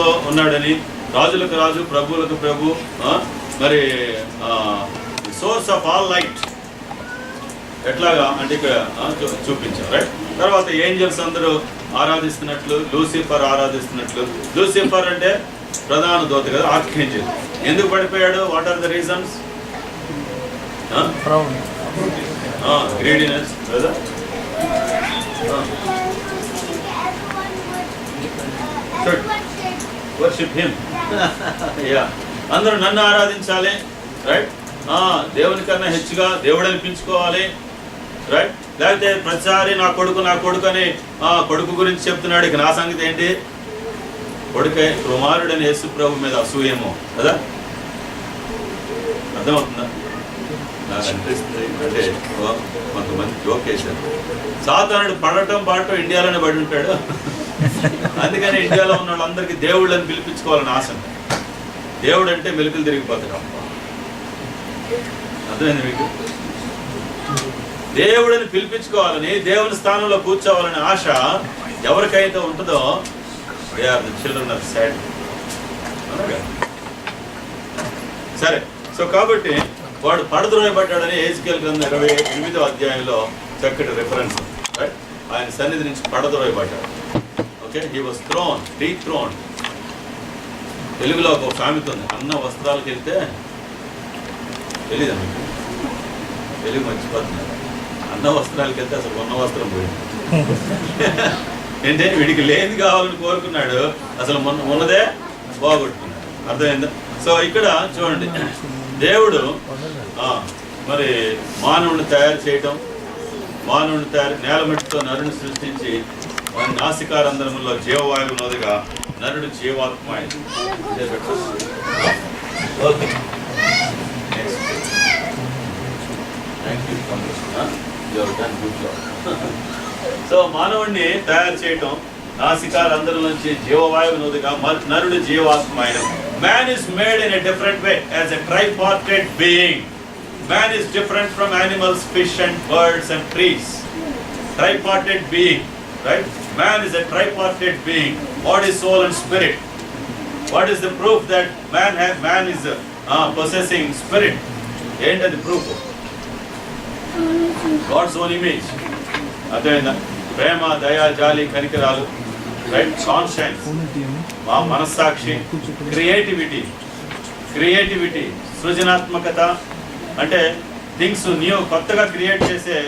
స్థానంలో ఉన్నాడని, రాజులకు రాజు, ప్రభువులకు ప్రభు, మరి సోర్స్ ఆఫ్ ఆల్ లైట్ ఎట్లాగా అంటే ఇక్కడ చూపించారు. రైట్. తర్వాత ఏంజల్స్ అందరూ ఆరాధిస్తున్నట్లు, లూసిఫర్ ఆరాధిస్తున్నట్లు. లూసిఫర్ అంటే ప్రధాన దూత కదా, ఆర్కింజల్. ఎందుకు పడిపోయాడు? What are the reasons? Greediness కదా. Worship him. యా, అందరూ నన్ను ఆరాధించాలి. రైట్. దేవుని కన్నా హెచ్చుగా దేవుడు అనిపించుకోవాలి. రైట్. లేకపోతే ప్రతిసారి నా కొడుకు అని కొడుకు గురించి చెప్తున్నాడు. ఇక నా సంగతి ఏంటి? కొడుకే కుమారుడని యేసు ప్రభు మీద అసూయేమో కదా. అర్థమవుతుందా? నాకు అనిపిస్తుంది. అంటే కొంతమంది జోక్ వేశారు, సాతానుడు పాడటం ఇండియాలోనే పడి ఉంటాడు, అందుకని ఇండియాలో ఉన్న వాళ్ళందరికీ దేవుళ్ళని పిలిపించుకోవాలని ఆశ. దేవుడు అంటే మెలుకులు తిరిగిపోతాడు. అర్థమైంది మీకు? దేవుడిని పిలిపించుకోవాలని, దేవుని స్థానంలో కూర్చోవాలని ఆశ ఎవరికైతే ఉంటుందో they are the children of sad. సరే. సో కాబట్టి వాడు పడద్రోయబడ్డాడని ఎహెజ్కేలు గ్రంథం 28వ అధ్యాయంలో చక్కటి రిఫరెన్స్. రైట్. ఆయన సన్నిధి నుంచి పడద్రోయబడ్డాడు. Okay. He was thrown, dethrone. తెలుగులో ఒక సామెత ఉంది, అన్న వస్త్రాలకు వెళ్తే తెలీదా మీకు? తెలుగు మర్చిపోతున్నారు. అన్న వస్త్రాలకు వెళ్తే అసలు ఉన్న వస్త్రం పోయింది. ఏంటంటే వీడికి లేని కావాలని కోరుకున్నాడు, అసలు ఉన్నదే బాగొట్టుకున్నాడు. అర్థమైందా? సో ఇక్కడ చూడండి, దేవుడు మరి మానవుని తయారు చేయటం, నేల మట్టితో నరుని సృష్టించి వారి నాసికారంధ్రములో జీవవాయువు నోదిగా నరుడు జీవాత్మ అయింది. ఓకే. సో మానవుడిని తయారు చేయటం, నాసికారంధ్రం నుంచి జీవవాయువు నోదిగా నరుడు జీవాత్మ అయిన. Man is made in a different way as a tripartite being. Man is different from animals, fish and birds and trees. Tripartite being, right? Man is a tripartite being, body, soul and spirit. What is the proof that man is possessing spirit? End of the proof. God's own image. అదేనా? ప్రేమ, దయ, జాలి, కనికరాలు, right, conscience, మనస్సాక్షి, creativity, సృజనాత్మకత. అంటే things కొత్తగా create చేసే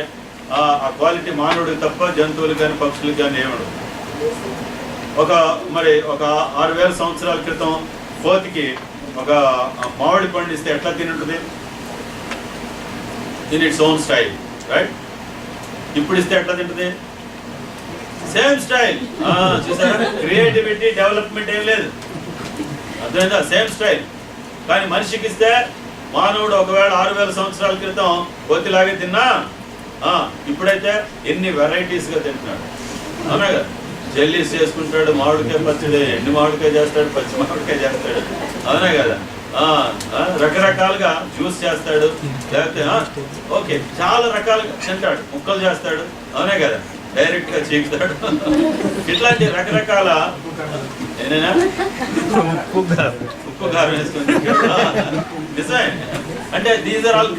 ఆ quality మానవుడికి తప్ప జంతువులు కానీ పక్షులు కానీ ఏమడు. ఒక 6000 సంవత్సరాల క్రితం కోతికి ఒక మామిడి పండు ఇస్తే ఎట్లా తింటుంది? In its own style. Right. ఇప్పుడు ఇస్తే ఎట్లా తింటుంది? Same style. చూసారా? క్రియేటివిటీ, డెవలప్మెంట్ ఏం లేదు. అర్థమైందా? Same style. కానీ మనిషికి ఇస్తే, మానవుడు ఒకవేళ 6000 సంవత్సరాల క్రితం కోతిలాగే తిన్నా, ఇప్పుడైతే ఎన్ని వెరైటీస్గా తింటున్నాడు. అవునా కదా? జెల్లీస్ చేసుకుంటాడు, మామిడికాయ పచ్చడి, ఎండు మామిడికాయ చేస్తాడు, పచ్చి మామిడికాయ చేస్తాడు. అవునా కదా? రకరకాలుగా జ్యూస్ చేస్తాడు, లేకపోతే ఓకే చాలా రకాలుగా తింటాడు, ముక్కలు చేస్తాడు. అవునా కదా? డైరెక్ట్ గా చీకుతాడు. ఇట్లాంటి రకరకాల ఏదైనా ఉప్పు కారం వేసుకొని నిజమే. అంటే దీస్ ఆర్ ఆల్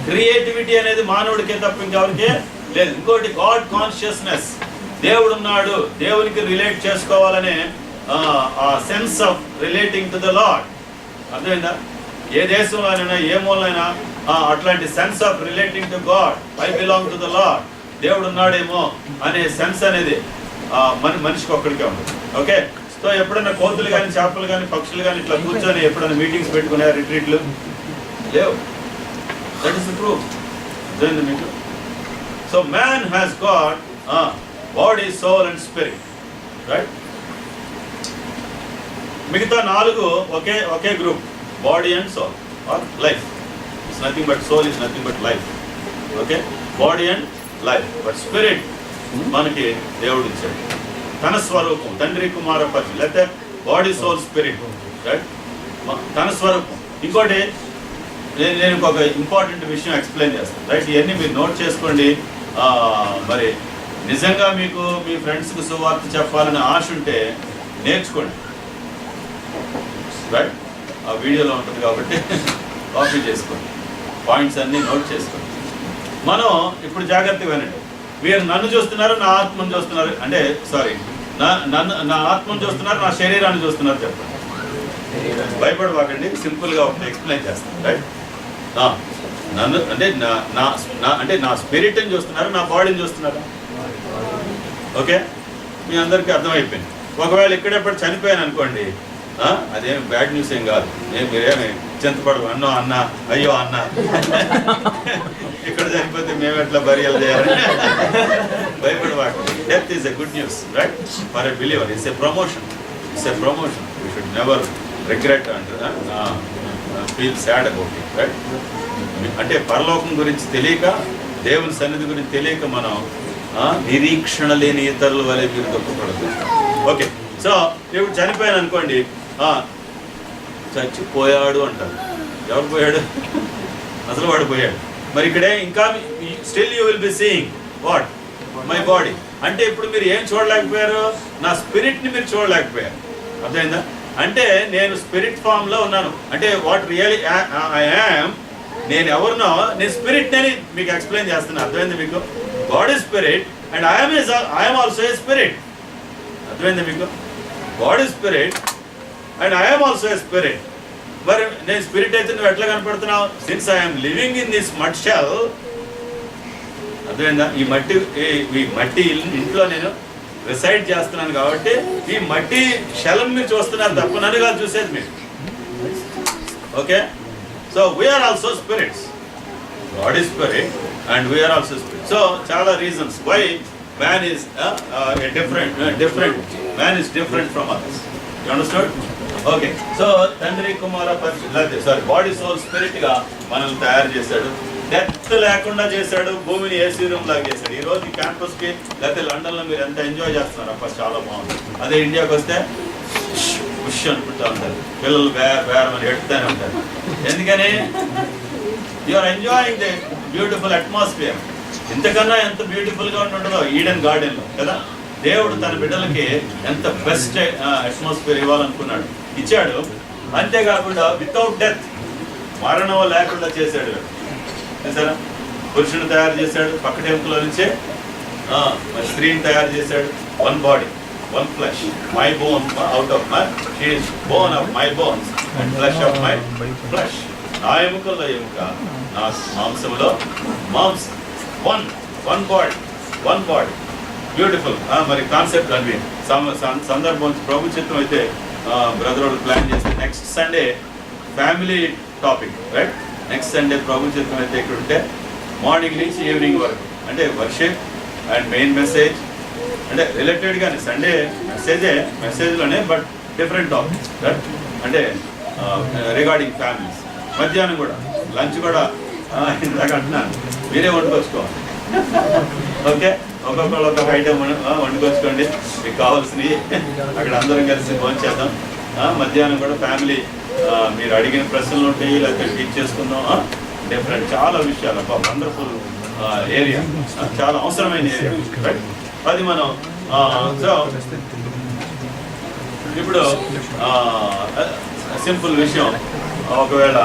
క్రియేటివిటీ అనేది మానవుడికే తప్ప ఇంకెవరికే లేదు. ఇంకోటి గాడ్ కాన్షియస్నెస్. దేవుడు ఉన్నాడు, దేవునికి రిలేట్ చేసుకోవాలనే ఆ sense of relating to the lord. అర్థమైందా? ఏ దేశంలోనైనా ఏ మూలైనా అట్లాంటి sense of relating to God, I belong to the lord, దేవుడు ఉన్నాడేమో అనే సెన్స్ అనేది మనిషికి ఒక్కడికే ఉంటుంది. ఓకే. సో ఎప్పుడైనా కోతులు కానీ, చేపలు కానీ, పక్షులు కానీ ఇట్లా కూర్చొని ఎప్పుడైనా మీటింగ్స్ పెట్టుకునే రిట్రీట్లు లేవు. That is the proof. అర్థమైంది మీకు? So man has got body, soul and spirit. Right. మిగతా 4 ఒకే group, body and soul are life. It's nothing but soul is nothing but life. Okay. Body and life. But spirit మనకి దేవుడు ఇచ్చాడు, తన స్వరూపం, తండ్రి కుమార పతి, లేకపోతే బాడీ, సోల్, స్పిరిట్. రైట్. తన స్వరూపం. ఇంకోటి నేను ఒక ఇంపార్టెంట్ విషయం ఎక్స్ప్లెయిన్ చేస్తాను. రైట్. ఇవన్నీ మీరు నోట్ చేసుకోండి. మరి నిజంగా మీకు మీ ఫ్రెండ్స్కి సువార్త చెప్పాలని ఆశ ఉంటే నేర్చుకోండి. రైట్, ఆ వీడియోలో ఉంటుంది కాబట్టి కాపీ చేసుకోండి, పాయింట్స్ అన్నీ నోట్ చేసుకోండి. మనం ఇప్పుడు జాగ్రత్తగా వినండి. మీరు నన్ను చూస్తున్నారు, నా ఆత్మను చూస్తున్నారు, అంటే సారీ నా ఆత్మను చూస్తున్నారు, నా శరీరాన్ని చూస్తున్నారు చెప్పండి. భయపడవాకండి, సింపుల్గా ఒకటి ఎక్స్ప్లెయిన్ చేస్తాను. రైట్, నన్ను అంటే అంటే నా స్పిరిట్ని చూస్తున్నారు, నా బాడీని చూస్తున్నారు. ఓకే, మీ అందరికీ అర్థమైపోయింది. ఒకవేళ ఇక్కడెప్పుడు చనిపోయాను అనుకోండి, అదేం బ్యాడ్ న్యూస్ ఏం కాదు. మీరేమి చింతపడదు, అన్న అయ్యో అన్న ఇక్కడ చనిపోతే మేము ఎట్లా బరియలు చేయాలి భయపడవాకండి. Death is a good news, right, for a believer. It's a promotion, you should never regret and feel sad about it. Right, అంటే పరలోకం గురించి తెలియక, దేవుని సన్నిధి గురించి తెలియక మనం నిరీక్షణ లేని ఇతరుల వల్ల మీరు దుఃఖపడదు. ఓకే, సో ఇప్పుడు చనిపోయాను అనుకోండి, చచ్చిపోయాడు అంటారు. ఎవరు పోయాడు? అసలు వాడు పోయాడు. మరి ఇక్కడే ఇంకా still you will be seeing what my body. అంటే ఇప్పుడు మీరు ఏం చూడలేకపోయారు? నా స్పిరిట్ని మీరు చూడలేకపోయారు. అర్థమైందా? అంటే నేను స్పిరిట్ ఫామ్లో ఉన్నాను. అంటే వాట్ రియలీ ఐ యామ్, నేను ఎవరినో, నేను స్పిరిట్ అని మీకు ఎక్స్ప్లెయిన్ చేస్తున్నాను. అర్థమైంది మీకు? God is spirit and I'm also a spirit. అర్థమైంది మీకు? God is spirit and I'm also a spirit. మరి నేను స్పిరిట్ అయితే నువ్వు ఎట్లా కనపడుతున్నావు? Since I'm living in this mud shell. అర్థమైందా? ఈ మట్టి ఇంట్లో నేను రిసైడ్ చేస్తున్నాను కాబట్టి ఈ మట్టి షెల్ని మీరు చూస్తున్నారు తప్ప నన్ను కాదు చూసేది మీరు. Okay, so we are also spirits. God is spirit and we are also spirit. So చాలా reasons why man is different man is different from others. You understand? Okay, so తండ్రి కుమార బాడీ సోల్ స్పిరిట్ గా మనల్ని తయారు చేశాడు. డెత్ లేకుండా చేశాడు. భూమిని ఏసీ రూమ్ లాగా చేశాడు. ఈ రోజు క్యాంపస్ కి లేకపోతే లండన్ లో మీరు ఎంత ఎంజాయ్ చేస్తున్నారు? అప్ప చాలా బాగుంది. అదే ఇండియాకి వస్తే ఖుషి అనుకుంటా ఉంటారు పిల్లలు, వేరమని ఎడుతూనే ఉంటారు. ఎందుకని? You are enjoying the beautiful atmosphere. ఇంతకన్నా ఎంత బ్యూటిఫుల్ గా ఉంటుందో ఈడెన్ గార్డెన్ లో కదా. దేవుడు తన బిడ్డలకి ఎంత బెస్ట్ అట్మాస్ఫియర్ ఇవ్వాలనుకున్నాడు, ఇచ్చాడు. అంతేకాకుండా వితౌట్ డెత్, మరణం లేకుండా చేశాడు. సరే, పురుషుని తయారు చేశాడు పక్కటెంపులో నుంచే, స్త్రీని తయారు చేశాడు. One body, one flesh, my bone out of my, she is bone of my bones and flesh of my flesh. నా ఎముకల్లో ఎముక, నా మాంసంలో మాంసం. One body beautiful. మరి కాన్సెప్ట్ అవి సందర్భం ప్రభు చిత్తం అయితే బ్రదర్ వాళ్ళు ప్లాన్ చేస్తే next Sunday family topic. Right, next Sunday ప్రభు చిత్తం అయితే ఇక్కడ ఉంటే మార్నింగ్ నుంచి ఈవినింగ్ వరకు అంటే వర్షిప్ అండ్ మెయిన్ మెసేజ్ అంటే రిలేటెడ్గానే సండే మెసేజ్లోనే బట్ డిఫరెంట్ టాపిక్స్. రైట్, అంటే రిగార్డింగ్ ఫ్యామిలీస్. మధ్యాహ్నం కూడా లంచ్ కూడా ఇందాక అంటున్నాను మీరే వండుకొచ్చుకోవాలి. ఓకే, ఒక్కొక్కరు ఒక్కొక్క ఐటమ్ వండుకొచ్చుకోండి మీకు కావాల్సినవి. అక్కడ అందరం కలిసి భోంచేద్దాం. మధ్యాహ్నం కూడా ఫ్యామిలీ మీరు అడిగిన ప్రశ్నలు ఉంటాయి, లేకపోతే టీచ్ చేసుకుందాం. డిఫరెంట్ చాలా విషయాలు. వండర్ఫుల్ ఏరియా, చాలా అవసరమైన ఏరియా. రైట్, అది మనం సో ఇప్పుడు సింపుల్ విషయం. ఒకవేళ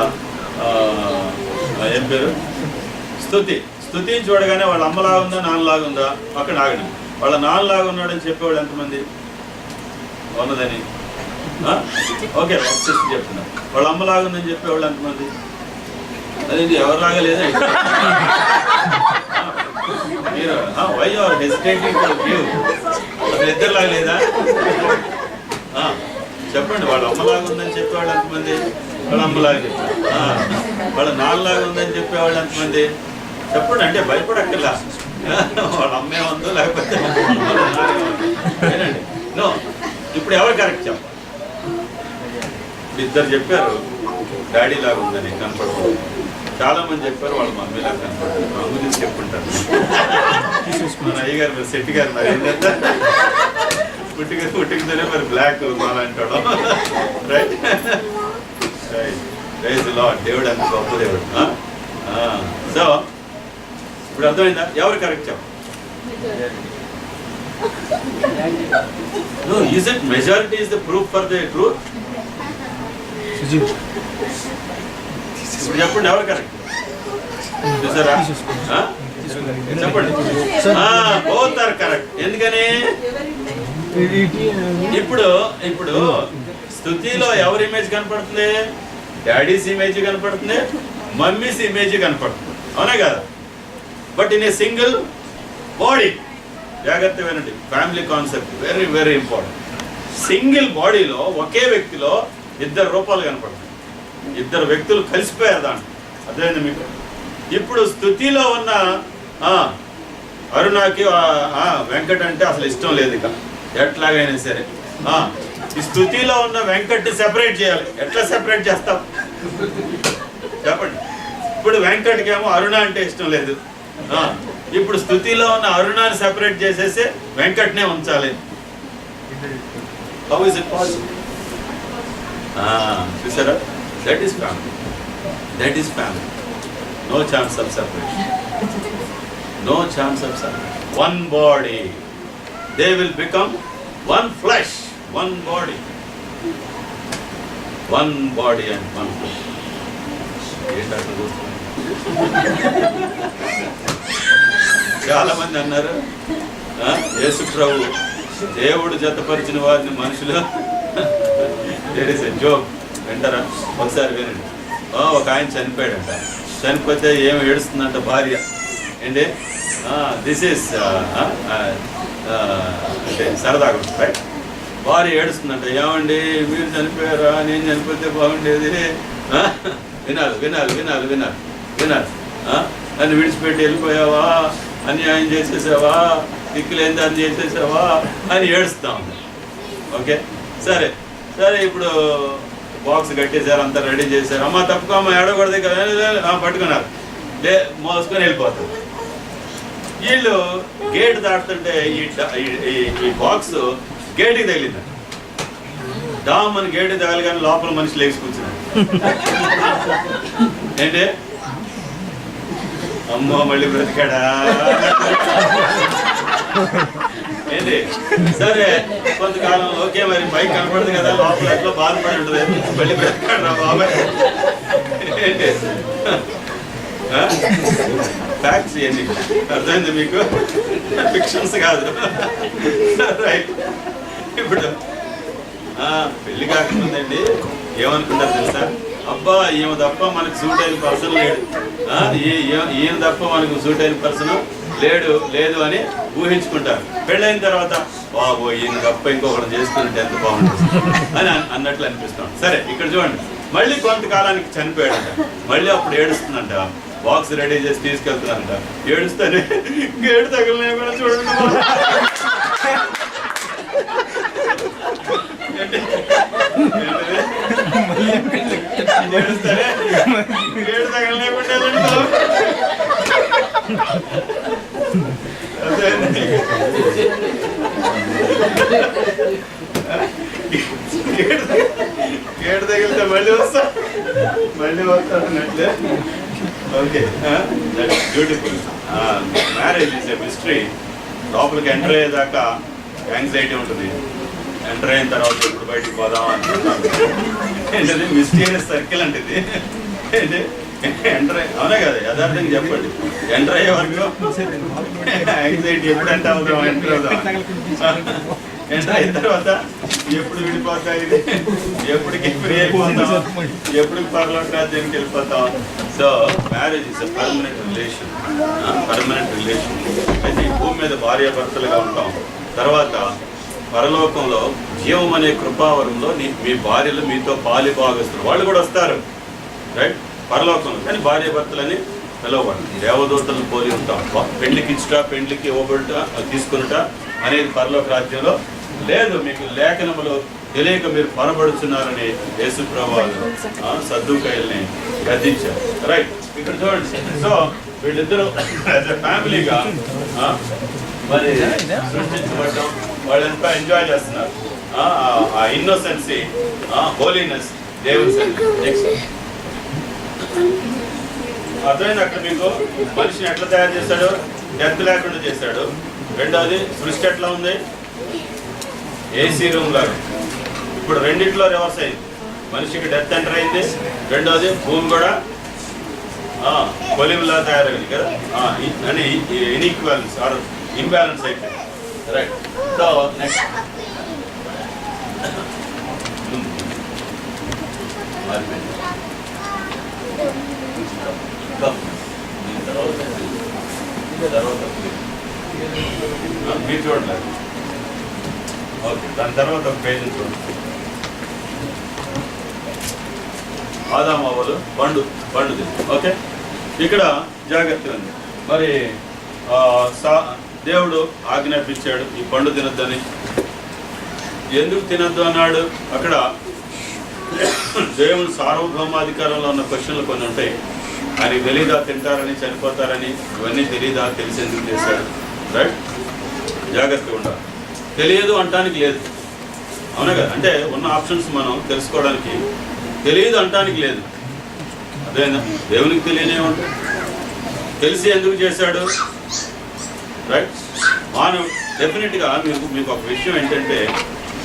ఏం పేరు స్తుతిని చూడగానే వాళ్ళ అమ్మలాగా ఉందా నాన్నలాగా ఉందా పక్కన ఆగండి. వాళ్ళ నాన్నలాగా ఉన్నాడని చెప్పేవాళ్ళు ఎంతమంది? ఉన్నదని. ఓకే, చెప్తున్నా. వాళ్ళ అమ్మలాగా ఉందని చెప్పేవాళ్ళు ఎంతమంది? అదేంటి ఎవరిలాగా లేదా? మీరు why are hesitating to give? అసలు ఇద్దరులాగా లేదా? చెప్పండి. వాళ్ళ అమ్మలాగా ఉందని చెప్పేవాళ్ళు ఎంతమంది? వాళ్ళ అమ్మలాగా చెప్పారు. వాళ్ళ నాన్నలాగా ఉందని చెప్పేవాళ్ళు ఎంతమంది? చెప్పండి. అంటే భయపడక్కర్లా. వాళ్ళ అమ్మే ఉందో లేకపోతే నో. ఇప్పుడు ఎవరు కరెక్ట్ చెప్పాలి? ఇద్దరు చెప్పారు డాడీ లాగా ఉందని కనపడుతుంది. చాలా మంది చెప్పారు వాళ్ళ మమ్మీ లాగా కనపడుతుంది. మా గురించి చెప్పుంటారు. మన అయ్యగారు మరి శెట్టి గారు మరి ఏంటంటే పుట్టికతోనే మరి బ్లాక్ మాలంటాడు. Right, right, lord. దేవుడు అంత గొప్ప దేవుడు. సో ఇప్పుడు అర్థమైందా? ఎవరు కరెక్ట్ చెప్ప? No, isn't majority is the proof for the truth? ఇప్పుడు చెప్పండి ఎవరు కరెక్ట్ చూసారా? చెప్పండి. Both are correct. ఎందుకని ఇప్పుడు ఇప్పుడు స్తుతిలో ఎవరి ఇమేజ్ కనపడుతుంది? డాడీస్ ఇమేజ్ కనపడుతుంది, మమ్మీస్ ఇమేజ్ కనపడుతుంది, అవునా కదా? But in a single body, జాగ్రత్త వినండి, family concept very very important. Single బాడీలో ఒకే వ్యక్తిలో ఇద్దరు రూపాలు కనపడుతుంది, ఇద్దరు వ్యక్తులు కలిసిపోయారు దాంట్లో. అర్థమైంది మీకు? ఇప్పుడు స్తుతిలో ఉన్న అరుణాకి వెంకట్ అంటే అసలు ఇష్టం లేదు, ఇక ఎట్లాగైనా సరే ఈ స్తుతిలో ఉన్న వెంకట్ని సెపరేట్ చేయాలి. ఎట్లా సెపరేట్ చేస్తాం చెప్పండి? ఇప్పుడు వెంకట్కి ఏమో అరుణ అంటే ఇష్టం లేదు, ఇప్పుడు స్తుతిలో ఉన్న అరుణాన్ని సెపరేట్ చేసేసి వెంకట్నే ఉంచాలి. How is it possible? చూసారా? That is family, that is family. No chance of separation, no chance of separation. One body, they will become one flesh, one body, one body and one flesh. చాలా మంది అన్నారు యేసు ప్రభు దేవుడు జతపరిచిన వారిని మనుషులు. There is a joke, వింటారా? ఒకసారి వినండి. ఒక ఆయన చనిపోయాడంట, చనిపోతే ఏమి ఏడుస్తుందంట భార్య. ఏంటి దిస్ ఈస్ అంటే సరదాగా రైట్. భార్య ఏడుస్తుందంట, ఏమండి మీరు చనిపోయారా, నేను చనిపోతే బాగుండేది. వినాలి వినాలి వినాలి వినాలి వినాలి. నన్ను విడిచిపెట్టి వెళ్ళిపోయావా, అన్యాయం చేసేసావా, దిక్కులేని దాన్ని చేసేసావా అని ఏడుస్తా ఉంది. ఓకే సరే సరే, ఇప్పుడు బాక్స్ కట్టేశారు, అంతా రెడీ చేశారు. అమ్మ తప్పుకో, అమ్మ ఏడవకూడదు కదా, పట్టుకున్నారు, మోసుకొని వెళ్ళిపోతారు. వీళ్ళు గేట్ దాటుతుంటే ఈ బాక్స్ గేటుకి తగిలింది. డామ్ అని గేటు తగలి కానీ లోపల మనిషి లేచి కూర్చున్నాడు. ఏంటి అమ్మో మళ్ళీ బ్రతికాడా ఏంటి? సరే కొంతకాలం ఓకే, మరి బైక్ కనపడదు కదా, లోపల ఎట్లా బాధపడి ఉంటుంది, మళ్ళీ బ్రతికాడు రా బాబాయ్. ఏంటి ఫ్యాక్ట్స్ ఇవన్నీ, అర్థమైంది మీకు? ఫిక్షన్స్ కాదు, రైట్? ఇప్పుడు పెళ్లి కాకముందండి ఏమనుకుంటారు తెలుసా? అబ్బా ఈమె తప్ప మనకు సూట్ అయిన పర్సన్ లేడు, ఈయన తప్ప మనకు సూట్ అయిన పర్సన్ లేదు అని ఊహించుకుంటారు. పెళ్ళైన తర్వాత బాబో ఈయన తప్ప ఇంకొకటి చేసుకుంటే ఎంత బాగుంటుంది అని అన్నట్లు అనిపిస్తాం. సరే ఇక్కడ చూడండి, మళ్ళీ కొంతకాలానికి చనిపోయాడంట, మళ్ళీ అప్పుడు ఏడుస్తుందంట, బాక్స్ రెడీ చేసి తీసుకెళ్తున్నారంట. ఏడుస్తానే గేటు తగిలినా కూడా చూడండి, ఏడుస్తానే గేటు తగలలేకుండా గేటు తగిలితే మళ్ళీ వస్తాడన్నట్లే. Okay, that's beautiful. Marriage is a mystery. లోపలికి ఎంటర్ అయ్యేదాకా యాంగ్జైటీ ఉంటుంది, ఎంటర్ అయిన తర్వాత ఇప్పుడు బయటికి పోదాం అనుకుంటాను. ఏంటది మిస్టీరియస్ సర్కిల్ అంటే ఇది. ఏంటి ఎంటర్ అవునా కదా, యథార్థంగా చెప్పండి. ఎంటర్ అయ్యే వరకు యాంగ్జైటీ, ఎప్పుడు ఎంటర్ అవుదాం, ఎంటర్ అవుదాం. ఎంటర్ అయిన తర్వాత ఎప్పుడు విడిపోతా, ఇది ఎప్పటికి ఫ్రీ అయిపోతాం, ఎప్పటికి పర్లోకి రాజ్యానికి వెళ్ళిపోతాం. So marriage is a permanent relation, permanent relation. అయితే ఈ భూమి మీద భార్యాభర్తలుగా ఉంటాం, తర్వాత పరలోకంలో జీవం అనే కృపావరంలో మీ భార్యలు మీతో పాలి భాగస్తులు, వాళ్ళు కూడా వస్తారు రైట్ పరలోకంలో. కానీ భార్యాభర్తలని పిలవబడి దేవదూతలను పోలి ఉంటాం. పెళ్లికి ఇచ్చుట, పెళ్లికి ఇవ్వబడుట, తీసుకునుట అనేది పరలోక రాజ్యంలో లేదు. మీకు లేఖనములు తెలియక మీరు పొరబడుతున్నారని యేసు ప్రభువు సద్దూకయ్యల్ని గద్దించారు. రైట్ ఇక్కడ చూడండి. సో వీళ్ళిద్దరూ యాజ్ ఎ ఫ్యామిలీగా మరి సృష్టించబడ్డాం. వాళ్ళు ఎంతో ఎంజాయ్ చేస్తున్నారు ఆ ఇన్నోసెన్సీ, హోలీనెస్, దేవుని నెక్స్ట్ అర్థమైంది. అక్కడ మీకు మనిషిని ఎట్లా తయారు చేశాడు? డెత్ లేకుండా చేశాడు, రెండోది సృష్టి ఎట్లా ఉంది, ఏసీ రూమ్ లాగా. ఇప్పుడు రెండిట్లో రివర్స్ అయింది. మనిషికి డెత్ ఎంటర్ అయింది. రెండోది భూమి కూడా కొలిమిలా తయారైంది కదా, అని ఇన్ఈక్వాలెన్స్ ఆర్ ఇంబ్యాలెన్స్ అయిపోయింది. రైట్. సో నెక్స్ట్ మారిపోయింది. మీరు చూడండి. ఓకే, దాని తర్వాత ఒక పేజీ చూడండి. ఆదాము అవ్వలు పండు తింది. ఓకే, ఇక్కడ జాగ్రత్త ఉంది. మరి దేవుడు ఆజ్ఞాపించాడు ఈ పండు తినొద్దని. ఎందుకు తినొద్దు అన్నాడు? అక్కడ దేవుడు సార్వభౌమాధికారంలో ఉన్న క్వశ్చన్లు కొన్ని ఉంటాయి. ఆయనకి తెలీదా తింటారని, చనిపోతారని? ఇవన్నీ తెలీదా? తెలిసేందుకు చేశాడు. రైట్, జాగ్రత్తగా ఉండాలి. తెలియదు అంటానికి లేదు, అవునా కదా? అంటే ఉన్న ఆప్షన్స్ మనం తెలుసుకోవడానికి తెలియదు అంటానికి లేదు. అదేనా? దేవునికి తెలియనే ఉంటాయి. తెలిసి ఎందుకు చేశాడు? రైట్. మానవుడు డెఫినెట్గా మీకు ఒక విషయం ఏంటంటే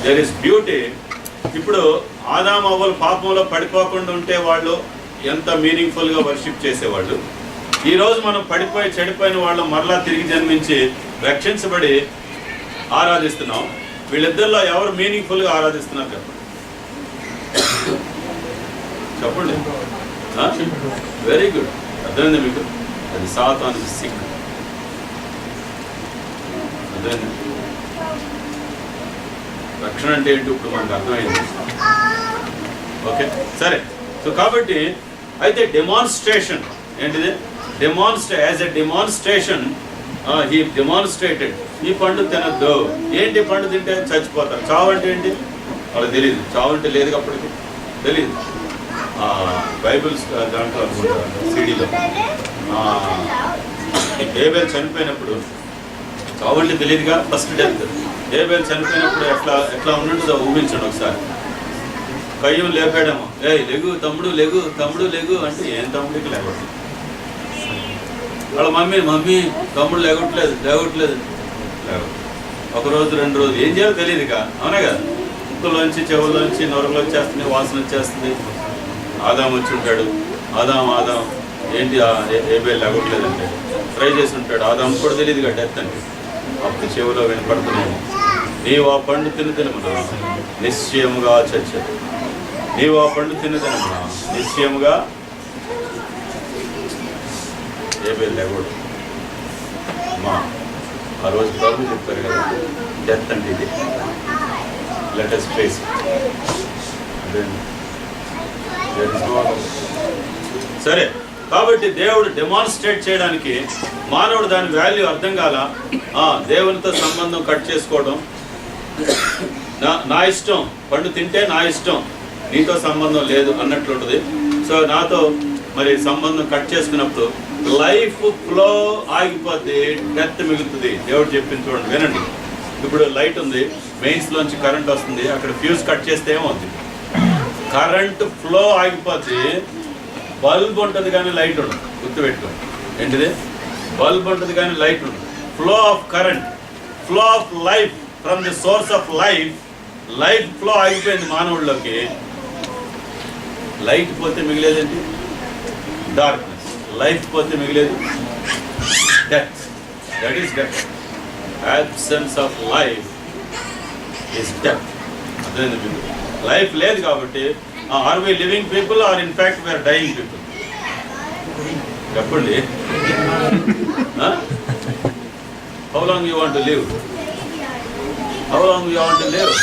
దేర్ ఇస్ బ్యూటీ. ఇప్పుడు ఆదాము అవ్వలు పాపంలో పడిపోకుండా ఉంటే వాళ్ళు ఎంత మీనింగ్ఫుల్గా వర్షిప్ చేసేవాళ్ళు. ఈరోజు మనం పడిపోయి చెడిపోయిన వాళ్ళు మరలా తిరిగి జన్మించి రక్షించబడి ఆరాధిస్తున్నాం. వీళ్ళిద్దరిలో ఎవరు మీనింగ్ఫుల్గా ఆరాధిస్తున్నారు చెప్పండి. Very good. అర్థమైంది మీకు? అది సాతాను సిక్. అర్థమైంది? రక్షణ అంటే ఏంటి ఇప్పుడు మనకు అర్థమైంది. ఓకే, సరే. సో కాబట్టి అయితే డెమాన్స్ట్రేషన్ ఏంటిది? As a demonstration he demonstrated ఈ పండు తినద్దు. ఏంటి పండు తింటే చచ్చిపోతారు? చావు అంటే ఏంటి వాళ్ళకి తెలియదు. చావు అంటే లేదు, అప్పటికి తెలియదు. బైబిల్స్ దాంట్లో అనుకుంటారు సిడీలో ఏబేల్ చనిపోయినప్పుడు చావు అంటే తెలియదుగా. First death. ఏబేల్ చనిపోయినప్పుడు ఎట్లా ఉంటుందో ఊహించండి ఒకసారి. కయ్యం లేపాడేమో, లెగు తమ్ముడు లెగు అంటే ఏం తమ్ముడికి లేకపోతే వాళ్ళ మమ్మీ తమ్ముడు లేగట్లేదు. ఒకరోజు 2 రోజులు ఏం చేయాలో తెలియదు ఇక, అవునా కదా? ముక్కులోంచి చెవుల్లోంచి నొరలో వచ్చేస్తుంది, వాసన వచ్చేస్తుంది. ఆదాం వచ్చి ఉంటాడు. ఆదాం ఏంటి ఏబేల్ లేగట్లేదంటే ట్రై చేసి ఉంటాడు. ఆదాం కూడా తెలియదు కదా డెత్ అంటే. అప్పుడు చెవులో వినపడుతున్నాను, నీవు ఆ పండు తినమన్నా నిశ్చయముగా చచ్చాడు. నీవు ఆ పండు తినమన్నా నిశ్చయముగా. ఏబేల్ లేకూడదు. మా ఆ రోజు ప్రభు చెప్తారు కదా, డెత్ అంటే ఇది. Let us face it. సరే, కాబట్టి దేవుడు డెమాన్స్ట్రేట్ చేయడానికి మానవుడు దాని వాల్యూ అర్థం కాల. దేవునితో సంబంధం కట్ చేసుకోవడం నా ఇష్టం, పండు తింటే నా ఇష్టం, నీతో సంబంధం లేదు అన్నట్లుంటుంది. సో నాతో మరి సంబంధం కట్ చేసుకున్నప్పుడు లైఫ్ ఫ్లో ఆగిపోద్ది, డెత్ మిగులుతుంది. దేవుడు చెప్పింది చూడండి, వినండి. ఇప్పుడు లైట్ ఉంది, మెయిన్స్లోంచి కరెంట్ వస్తుంది. అక్కడ ఫ్యూజ్ కట్ చేస్తే ఏమవుతుంది? Current flow ఆగిపోద్ది. బల్బ్ ఉంటుంది కానీ లైట్ ఉండదు. గుర్తుపెట్టుకోండి. ఏంటిది? బల్బ్ ఉంటుంది కానీ లైట్ ఉండదు. Flow of current, flow of life from the source of life flow ఆగిపోయింది మానవుల్లోకి. లైట్ పోతే మిగిలేదేంటి? డార్క్నెస్. లైఫ్ పోతే మిగిలేదు death. That is death. absence of life is death. అర్థమైంది మీకు? లైఫ్ లేదు కాబట్టి are we living people are in fact we are dying people? చెప్పండి. How long you want to live? How long you want to live?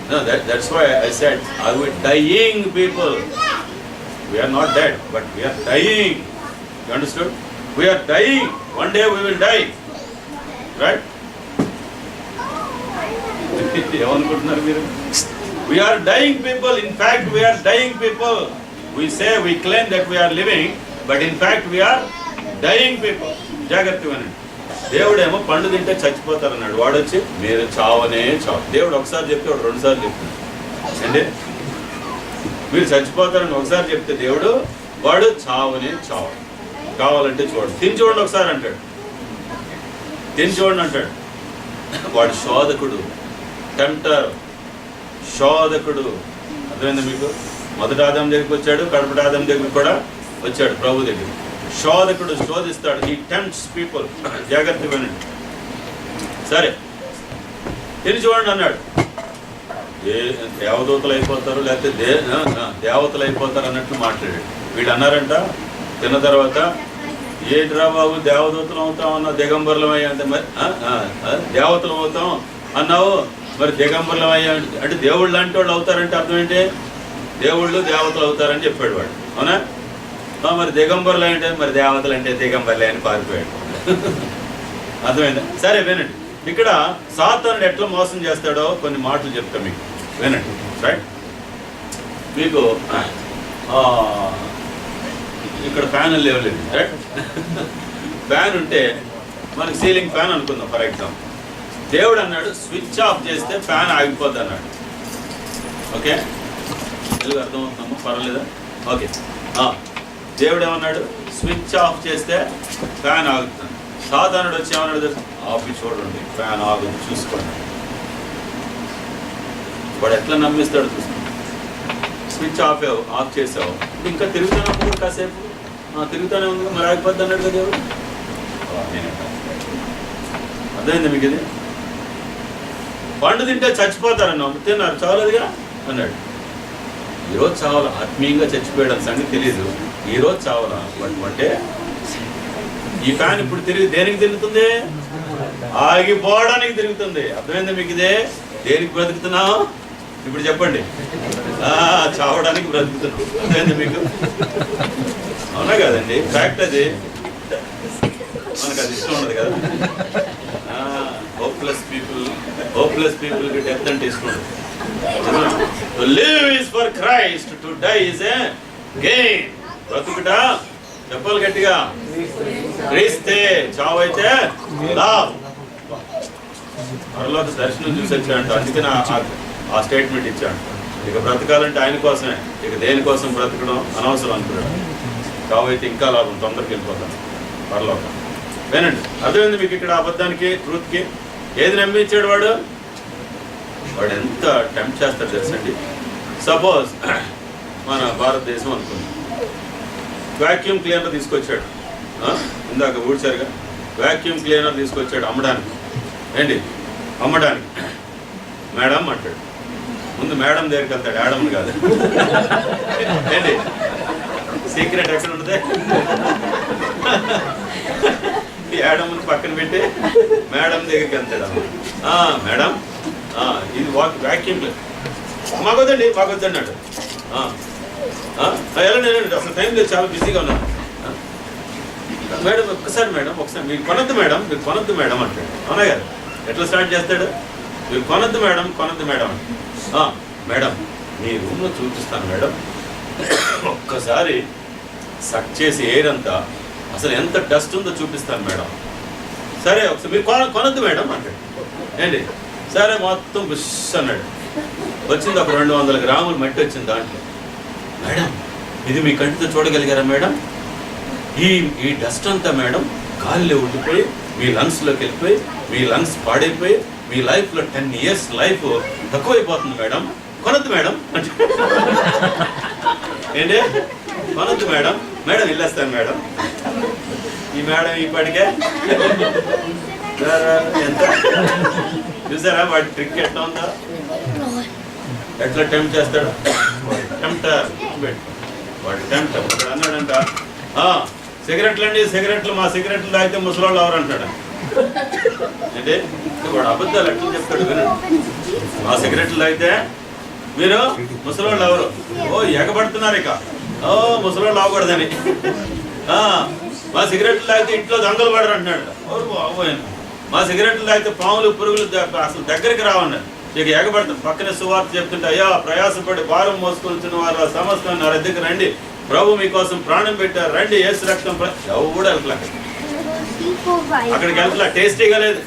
No, that's why I said, are we dying people? We are not dead, but we are dying. You understood? We are dying. One day we will die. Right? ఏమనుకుంటున్నారు మీరు? We are dying people. In fact, we are dying people. We say, we claim that we are living, but in fact we are dying people. జాగ్రత్తగా వినండి. దేవుడేమో పండు తింటే చచ్చిపోతారన్నాడు. వాడు వచ్చి మీరు చావనే చావు. దేవుడు ఒకసారి చెప్తే వాడు 2 సార్లు చెప్తాడు. అంటే మీరు చచ్చిపోతారని ఒకసారి చెప్తే దేవుడు వాడు చావనే చావు. కావాలంటే చూడండి, తిని చూడండి ఒకసారి అంటాడు. తిని చూడండి అంటాడు. వాడు శోధకుడు, టెంప్టర్, శోధకుడు. అర్థమైందా మీకు? మొదటి ఆదాం దగ్గరికి వచ్చాడు, కడపటి ఆదాం దగ్గరికి కూడా వచ్చాడు ప్రభు దగ్గర. శోధకుడు శోధిస్తాడు. He tempts people. జాగ్రత్తగా వినండి. సరే, తిని చూడండి అన్నాడు. దేవదూతలు అయిపోతారు, లేకపోతే దేవతలు అయిపోతారు అన్నట్లు మాట్లాడాడు. వీళ్ళు అన్నారంట తిన్న తర్వాత, ఏంటిరా బాబు దేవదూతలు అవుతాం అన్నావు, దిగంబరులం అయ్యా అంటే, మరి దేవతలు అవుతాం అన్నావు, మరి దిగంబరులం అయ్యా అంటే దేవుళ్ళు లాంటి వాళ్ళు అవుతారంటే అర్థం ఏంటి? దేవుళ్ళు దేవతలు అవుతారని చెప్పాడు వాడు. అవునా? మరి దిగంబరులు అంటే, మరి దేవతలు అంటే దిగంబరులే అని పారిపోయాడు. అర్థమైందా? సరే వినండి, ఇక్కడ సాతానుడు ఎట్లా మోసం చేస్తాడో కొన్ని మాటలు చెప్తా మీకు, వినండి. రైట్? మీకు ఇక్కడ ఫ్యాన్ లేవలేదు. రైట్? ఫ్యాన్ ఉంటే మనకి సీలింగ్ ఫ్యాన్ అనుకుందాం ఫర్ ఎగ్జాంపుల్. దేవుడు అన్నాడు స్విచ్ ఆఫ్ చేస్తే ఫ్యాన్ ఆగిపోద్ది అన్నాడు. ఓకే, తెలుగు అర్థమవుతుందమ్మా? పర్వాలేదా? ఓకే, దేవుడు ఏమన్నాడు? స్విచ్ ఆఫ్ చేస్తే ఫ్యాన్ ఆగుతుంది. సాధారణుడు వచ్చి ఏమన్నాడు? ఆఫ్ చూడండి, ఫ్యాన్ ఆగుతుంది, చూసుకోండి. వాడు ఎట్లా నమ్మిస్తాడు చూసుకోండి. స్విచ్ ఆఫ్ చేసావు, ఇంకా తిరుగుతున్నప్పుడు కాసేపు తిరుగుతూనే ఉంది, మరి ఆగిపోద్ది అన్నాడు కదా దేవుడు. అర్థమైంది మీకు? ఇది పండు తింటే చచ్చిపోతారన్నావు, తిన్నారు చాలదుగా అన్నాడు. ఈరోజు చావాలా? ఆత్మీయంగా చచ్చిపోయాడు సంగతి తెలియదు, ఈరోజు చావాలా? అంటే ఈ ఫ్యాన్ ఇప్పుడు తిరిగి దేనికి తిరుగుతుంది? ఆగిపోవడానికి తిరుగుతుంది. అర్థమైంది మీకు? ఇదే దేనికి బ్రతుకుతున్నావు ఇప్పుడు చెప్పండి? చావడానికి బ్రతుకుతున్నావు. అర్థమైంది మీకు? అవునా కదండి? ఫ్యాక్ట్ అది. మనకు అది ఇష్టం ఉండదు కదా. హోప్లెస్ పీపుల్కి డెత్ అంటే ఇష్టం ఉండదు. To live is for Christ, to die is a gain. బ్రతుకుట చెప్పాలి గట్టిగా, క్రీస్తే, చావు అయితే లాభం. మరొక దర్శనం చూసి వచ్చాడంట, అందుకని ఆ స్టేట్మెంట్ ఇచ్చాడు. ఇక బ్రతకాలంటే ఆయన కోసమే, ఇక దేనికోసం బ్రతకడం అనవసరం అనుకున్నాడు. చావు అయితే ఇంకా లాభం, తొందరకి వెళ్ళిపోతాను పరలోకం. వినండి, అర్థమైంది మీకు? ఇక్కడ అబద్ధానికి ట్రూత్కి ఏది నమ్మించాడు వాడు? వాడు ఎంత టెంప్ట్ చేస్తాడు తెలుసండి. సపోజ్ మన భారతదేశం అనుకుంది, వ్యాక్యూమ్ క్లీనర్ తీసుకొచ్చాడు. ఇందాక ఊడ్చారుగా, వ్యాక్యూమ్ క్లీనర్ తీసుకొచ్చాడు అమ్మడానికి. ఏంటి అమ్మడానికి? మేడం అంటాడు. ముందు మేడం దగ్గరికి వెళ్తాడు, యాడమ్ కాదు. ఏంటి సీక్రెట్ ఎక్కడ ఉంటుంది? యాడమ్ని పక్కన పెట్టి మేడం దగ్గరికి వెళ్తాడు. మేడం ఇది వ్యాక్యూమ్ క్లీనర్ మాకొద్దండి అన్నాడు. ఎలా నేనండి, అసలు టైం లేదు, చాలా బిజీగా ఉన్నాను. మేడం ఒక్కసారి మీరు కొనద్దు మేడం అంటాడు. అవునా కదా? ఎట్లా స్టార్ట్ చేస్తాడు? మీరు కొనద్దు మేడం అంటే, మేడం మీ రూమ్లో చూపిస్తాను మేడం, ఒక్కసారి సక్ చేసి ఎయిర్ అంతా అసలు ఎంత డస్ట్ ఉందో చూపిస్తాను మేడం. సరే ఒకసారి మీరు కొనద్దు మేడం అంటాడు. ఏంటి? సరే మొత్తం బుష్ అన్నాడు. వచ్చింది ఒక 200 గ్రాములు మట్టి వచ్చింది దాంట్లో. మేడం ఇది మీ కంటితో చూడగలిగారా మేడం? ఈ డస్ట్ అంతా మేడం గాలిలో ఉండిపోయి మీ లంగ్స్లోకి వెళ్ళిపోయి మీ లంగ్స్ పాడైపోయి మీ లైఫ్లో 10 years లైఫ్ తక్కువైపోతుంది మేడం. కొనద్దు మేడం అంటే, ఏంటి కొనద్దు మేడం వెళ్ళేస్తాను మేడం. ఈ మేడం ఇప్పటికే ఎంత చూసారా వాడి ట్రిక్ ఎట్లా ఉందా? ఎట్లా టెంప్ట్ చేస్తాడు? టెంప్టర్ వాడు టెంప్టర్. అన్నాడంట, సిగరెట్లు మా సిగరెట్లు తాగితే ముసలోళ్ళు ఎవరు అంటాడు. అంటే వాడు అబద్ధాలు ఎట్లా చెప్తాడు వినండి. మా సిగరెట్లు తాగితే మీరు ముసలోళ్ళు ఎవరు? ఎగబడుతున్నారు ఇక, ముసలోళ్ళు అవ్వకూడదని. మా సిగరెట్లు తాగితే ఇంట్లో దొంగలు పడరు అంటున్నాడు. బాబోయ్, మా సిగరెట్లు తాగితే పాములు పురుగులు అసలు దగ్గరికి రావన్నాడు. ఇక ఎగబడతాం. పక్కనే సువార్త చెప్తుంటే, అయ్యా ప్రయాసపడి భారం మోసుకొచ్చిన వారు సమస్తం నా దగ్గర రండి, ప్రభు మీకోసం ప్రాణం పెట్టారు, రండి యేసు రక్తం. ఎవరు కూడా వెళ్తలే అక్కడికి వెళ్తలే, టేస్టీగా లేదు.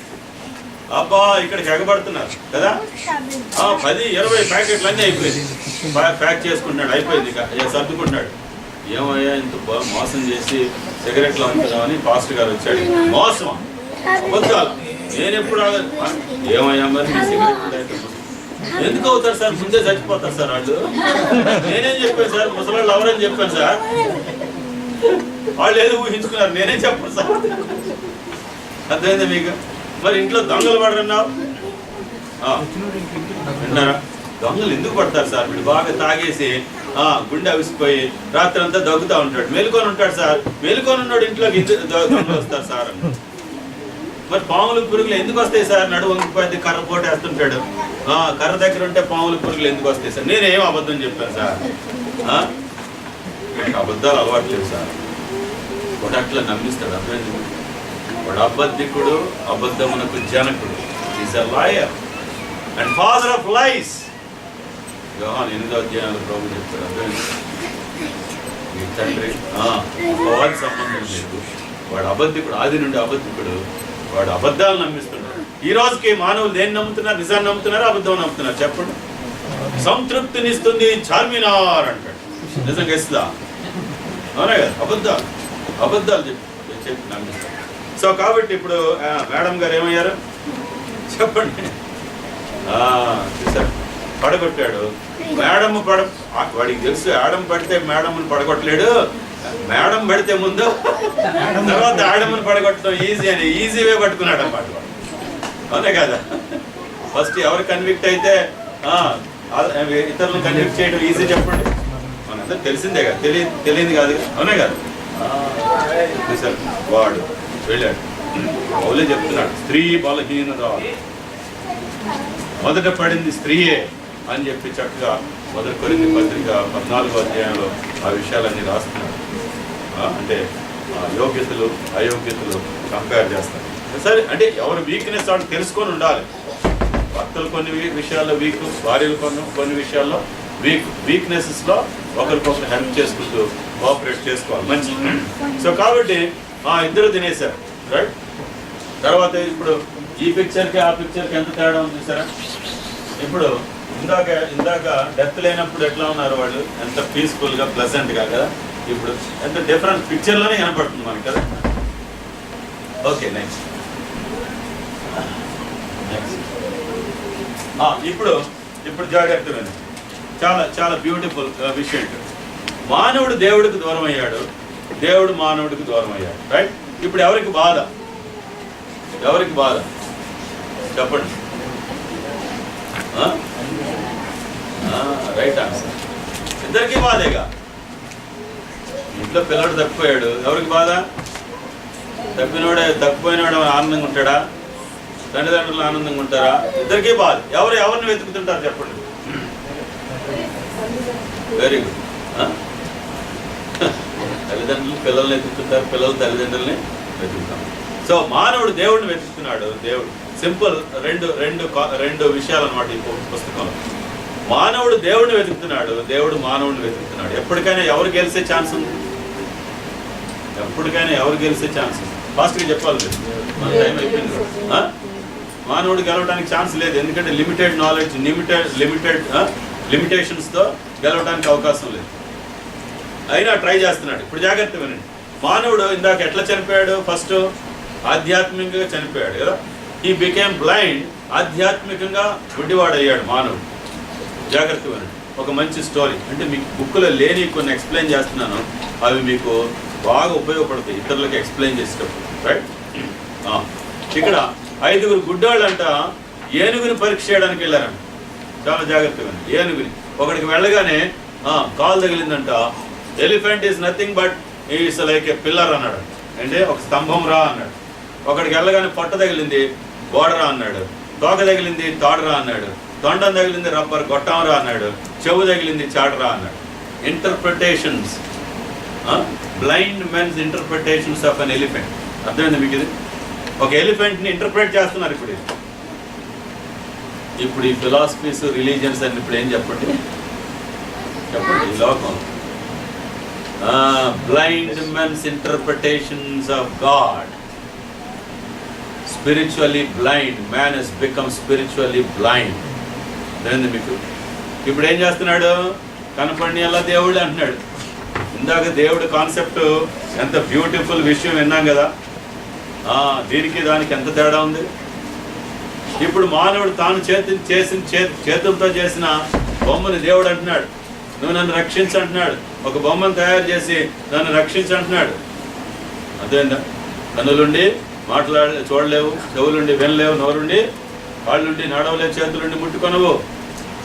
అబ్బా ఇక్కడికి ఎగబడుతున్నారు కదా. 10-20 ప్యాకెట్లు అన్నీ అయిపోయింది. ప్యాక్ చేసుకుంటున్నాడు, అయిపోయింది. ఇక సర్దుకుంటున్నాడు. ఏమయ్యా ఇంత మోసం చేసి సిగరెట్లు అమ్ముతున్నామని పాస్టర్ గారు వచ్చాడు. మోసం అబద్ధాలు. నేను ఎప్పుడు ఏమయ్యా మరి ఎందుకు అవుతారు సార్? ముందే చచ్చిపోతారు సార్ వాళ్ళు. నేనేం చెప్పాను సార్? ముసలాళ్ళు ఎవరని చెప్పాను సార్. వాళ్ళు ఏదో ఊహించుకున్నారు, నేనేం చెప్పాను సార్. అర్థమైందా మీకు? మరి ఇంట్లో దొంగలు పడరన్నావు విన్నారా? దొంగలు ఎందుకు పడతారు సార్? వీడు బాగా తాగేసి గుండె అవిసిపోయి రాత్రి అంతా దగ్గుతా ఉంటాడు, మేలుకొని ఉంటాడు సార్. మేలుకొని ఉన్నాడు ఇంట్లోకి దొంగలు వస్తారు సార్ అని. మరి పాములు పురుగులు ఎందుకు వస్తాయి సార్? నడువు వంగిపోయింది, కర్ర పోటేస్తుంటాడు. కర్ర దగ్గర ఉంటే పాములు పురుగులు ఎందుకు వస్తాయి సార్? నేనేం అబద్ధం చెప్పాను సార్? అబద్ధాలు అలవాటు లేదు సార్. వాడు అట్లా నమ్మిస్తాడు. అర్థమైంది? వాడు అబద్ధికుడు, అబద్ధమునకు జనకుడు. Is a liar and father of lies. యోహాను 8వ అధ్యాయంలో ప్రభు చెప్తాడు. అర్థమైంది? మీ తండ్రి వాడి సంబంధం లేదు. వాడు అబద్ధికుడు, ఆది నుండి అబద్ధికుడు. వాడు అబద్ధాలు నమ్మిస్తున్నాడు. ఈ రోజుకి మానవులు దేన్ని నమ్ముతున్నారు? నిజాన్ని నమ్ముతున్నారు, అబద్ధం నమ్ముతున్నారు? చెప్పండి. సంతృప్తినిస్తుంది చార్మినార్ అంటాడు. నిజంగా ఇస్తుందా? అవునా కదా? అబద్ధాలు చెప్పి నమ్మిస్తాడు. సో కాబట్టి ఇప్పుడు మేడం గారు ఏమయ్యారు చెప్పండి. చూసారు, పడగొట్టాడు. మేడం వాడికి తెలుసు ఆడం పడితే మేడంని పడగొట్టలేడు. మేడం పడితే ముందు తర్వాత ఆడమని పడగొట్టడం ఈజీ అని ఈజీ వే పట్టుకున్నాడు అన్నమాట. అవునే కదా? ఫస్ట్ ఎవరు కన్విక్ట్ అయితే ఇతరులను కన్విక్ట్ చేయడం ఈజీ. చెప్పండి, మనందరూ తెలిసిందే కదా, తెలియదు కాదు. అవునే కదా? చూసారు, వాడు వెళ్ళాడు. పౌలే చెప్తున్నాడు, స్త్రీ బలహీనురాలు, మొదట పడింది స్త్రీయే అని చెప్పి చక్కగా 1 కొరింథీ పత్రిక 14వ అధ్యాయంలో ఆ విషయాలన్నీ రాస్తున్నాడు. అంటే యోగ్యతలు అయోగ్యతలు కంపేర్ చేస్తారు. సరే, అంటే ఎవరు వీక్నెస్ వాళ్ళు తెలుసుకొని ఉండాలి. భర్తలు కొన్ని విషయాల్లో వీక్, భార్యలు కొన్ని విషయాల్లో వీక్నెసెస్లో ఒకరికొకరు హెల్ప్ చేసుకుంటూ కోఆపరేట్ చేసుకోవాలి. మంచి. సో కాబట్టి ఇద్దరు తినేశారు, రైట్? తర్వాత ఇప్పుడు ఈ పిక్చర్కి ఆ పిక్చర్కి ఎంత తేడా ఉంది చూసారా? ఇప్పుడు ఇందాక డెత్ లేనప్పుడు ఎట్లా ఉన్నారు వాళ్ళు, ఎంత పీస్ఫుల్గా ప్లెజెంట్గా కదా. ఇప్పుడు ఎంత డిఫరెంట్ పిక్చర్లోనే కనపడుతుంది మనకి కదా. Okay, next. ఇప్పుడు జాగ్రత్తగా చాలా చాలా బ్యూటిఫుల్ విషయం. మానవుడు దేవుడికి దూరం అయ్యాడు, దేవుడు మానవుడికి దూరం అయ్యాడు, రైట్? ఇప్పుడు ఎవరికి బాధ? చెప్పండి. Right answer. ఇద్దరికి బాధేగా. ఇంట్లో పిల్లడు తప్పిపోయాడు, ఎవరికి బాధ? తప్పిపోయినవాడు ఆనందంగా ఉంటాడా? తల్లిదండ్రులు ఆనందంగా ఉంటారా? ఇద్దరికీ బాధ. ఎవరిని వెతుకుతుంటారు చెప్పండి? Very good. తల్లిదండ్రులు పిల్లల్ని వెతుకుతుంటారు, పిల్లలు తల్లిదండ్రుల్ని వెతుకుతాం. సో మానవుడు దేవుడిని వెతుకుతున్నాడు. దేవుడు సింపుల్ రెండు విషయాలు అన్నమాట ఈ పుస్తకంలో. మానవుడు దేవుడిని వెతుకుతున్నాడు, దేవుడు మానవుడిని వెతుకుతున్నాడు. ఎప్పటికైనా ఎవరు గెలిచే ఛాన్స్ ఉంది? ఫాస్ట్గా చెప్పాలి, మన టైం అయిపోయింది. మానవుడు గెలవడానికి ఛాన్స్ లేదు. ఎందుకంటే లిమిటెడ్ నాలెడ్జ్, లిమిటేషన్స్తో గెలవడానికి అవకాశం లేదు. అయినా ట్రై చేస్తున్నాడు. ఇప్పుడు జాగ్రత్త వినండి. మానవుడు ఇందాక ఎట్లా చనిపోయాడు? ఫస్ట్ ఆధ్యాత్మికంగా చనిపోయాడు కదా. He became blind. ఆధ్యాత్మికంగా గుడ్డివాడయ్యాడు మానవుడు. జాగ్రత్త వినండి. ఒక మంచి స్టోరీ, అంటే మీకు బుక్లో లేని కొన్ని ఎక్స్ప్లెయిన్ చేస్తున్నాను, అవి మీకు బాగా ఉపయోగపడతాయి ఇతరులకు ఎక్స్ప్లెయిన్ చేసేటప్పుడు, రైట్? ఇక్కడ 5 గుడ్డోళ్ళంట ఏనుగుని పరీక్ష చేయడానికి వెళ్ళారంట. చాలా జాగ్రత్తగా ఏనుగుని. ఒకడికి వెళ్ళగానే కాలు తగిలిందంట. Elephant is nothing but is like a pillar అన్నాడు, అంటే ఒక స్తంభం రా అన్నాడు. ఒకడికి వెళ్ళగానే పొట్ట తగిలింది, గోడరా అన్నాడు. తోక తగిలింది, తాడురా అన్నాడు. తొండం తగిలింది, రబ్బర్ గొట్టం రా అన్నాడు. చెవు తగిలింది, చాటరా అన్నాడు. Interpretations, blind men's interpretations of an elephant. అర్థమైంది మీకు? ఇది ఒక ఎలిఫెంట్ని ఇంటర్ప్రిట్ చేస్తున్నారు ఇప్పుడు ఈ ఫిలాసఫీస్, రిలీజియన్స్ అన్ని ఇప్పుడు ఏం చెప్పండి ఈ లోకం. Blind men's interpretations of God. Spiritually blind. Man he's become spiritually blind. అర్థమైంది మీకు? ఇప్పుడు ఏం చేస్తున్నాడు? కనపడిన ఎలా దేవుడు అంటున్నాడు. ఇందాక దేవుడు కాన్సెప్ట్ ఎంత బ్యూటిఫుల్ విషయం విన్నాం కదా. దీనికి దానికి ఎంత తేడా ఉంది. ఇప్పుడు మానవుడు తాను చేతులతో చేసిన బొమ్మని దేవుడు అంటున్నాడు, నువ్వు నన్ను రక్షించు అంటున్నాడు. ఒక బొమ్మను తయారు చేసి నన్ను రక్షించు అంటున్నాడు. అదేందా, కన్నులుండి చూడలేవు, చెవులుండి వినలేవు, నోరుండి కాళ్ళుండి నడవలేవు, చేతులుండి ముట్టుకొనవు.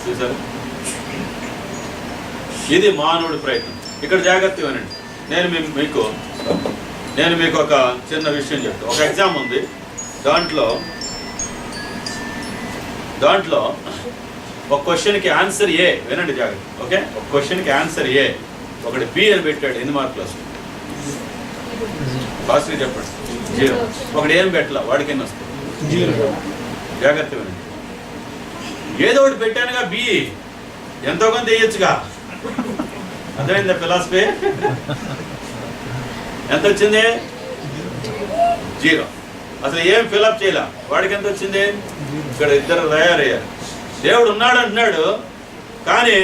చూసారు, ఇది మానవుడి ప్రయత్నం. ఇక్కడ జాగ్రత్తగా వినండి. నేను మీకు ఒక చిన్న విషయం చెప్తాను. ఒక ఎగ్జామ్ ఉంది, దాంట్లో ఒక క్వశ్చన్కి ఆన్సర్ ఏ, వినండి జాగ్రత్త. ఓకే, ఒక క్వశ్చన్కి ఆన్సర్ ఏ, ఒకటి బి అని పెట్టాడు. ఎన్ని మార్కులు వస్తుంది? ఫాస్ట్గా చెప్పండి. 0. ఒకటి ఏం పెట్టాల, వాడికి ఎన్ని వస్తుంది? 0. జాగ్రత్త వినండి. ఏదో ఒకటి పెట్టానుగా, బి ఎంతో కొంత వేయచ్చుగా. అర్థమైందా ఫిలాసఫీ? ఎంత వచ్చింది? 0. అసలు ఏం ఫిలప్ చేయలే, వాడికి ఎంత వచ్చింది? ఇక్కడ ఇద్దరు తయారయ్యారు. దేవుడు ఉన్నాడు అంటున్నాడు, కానీ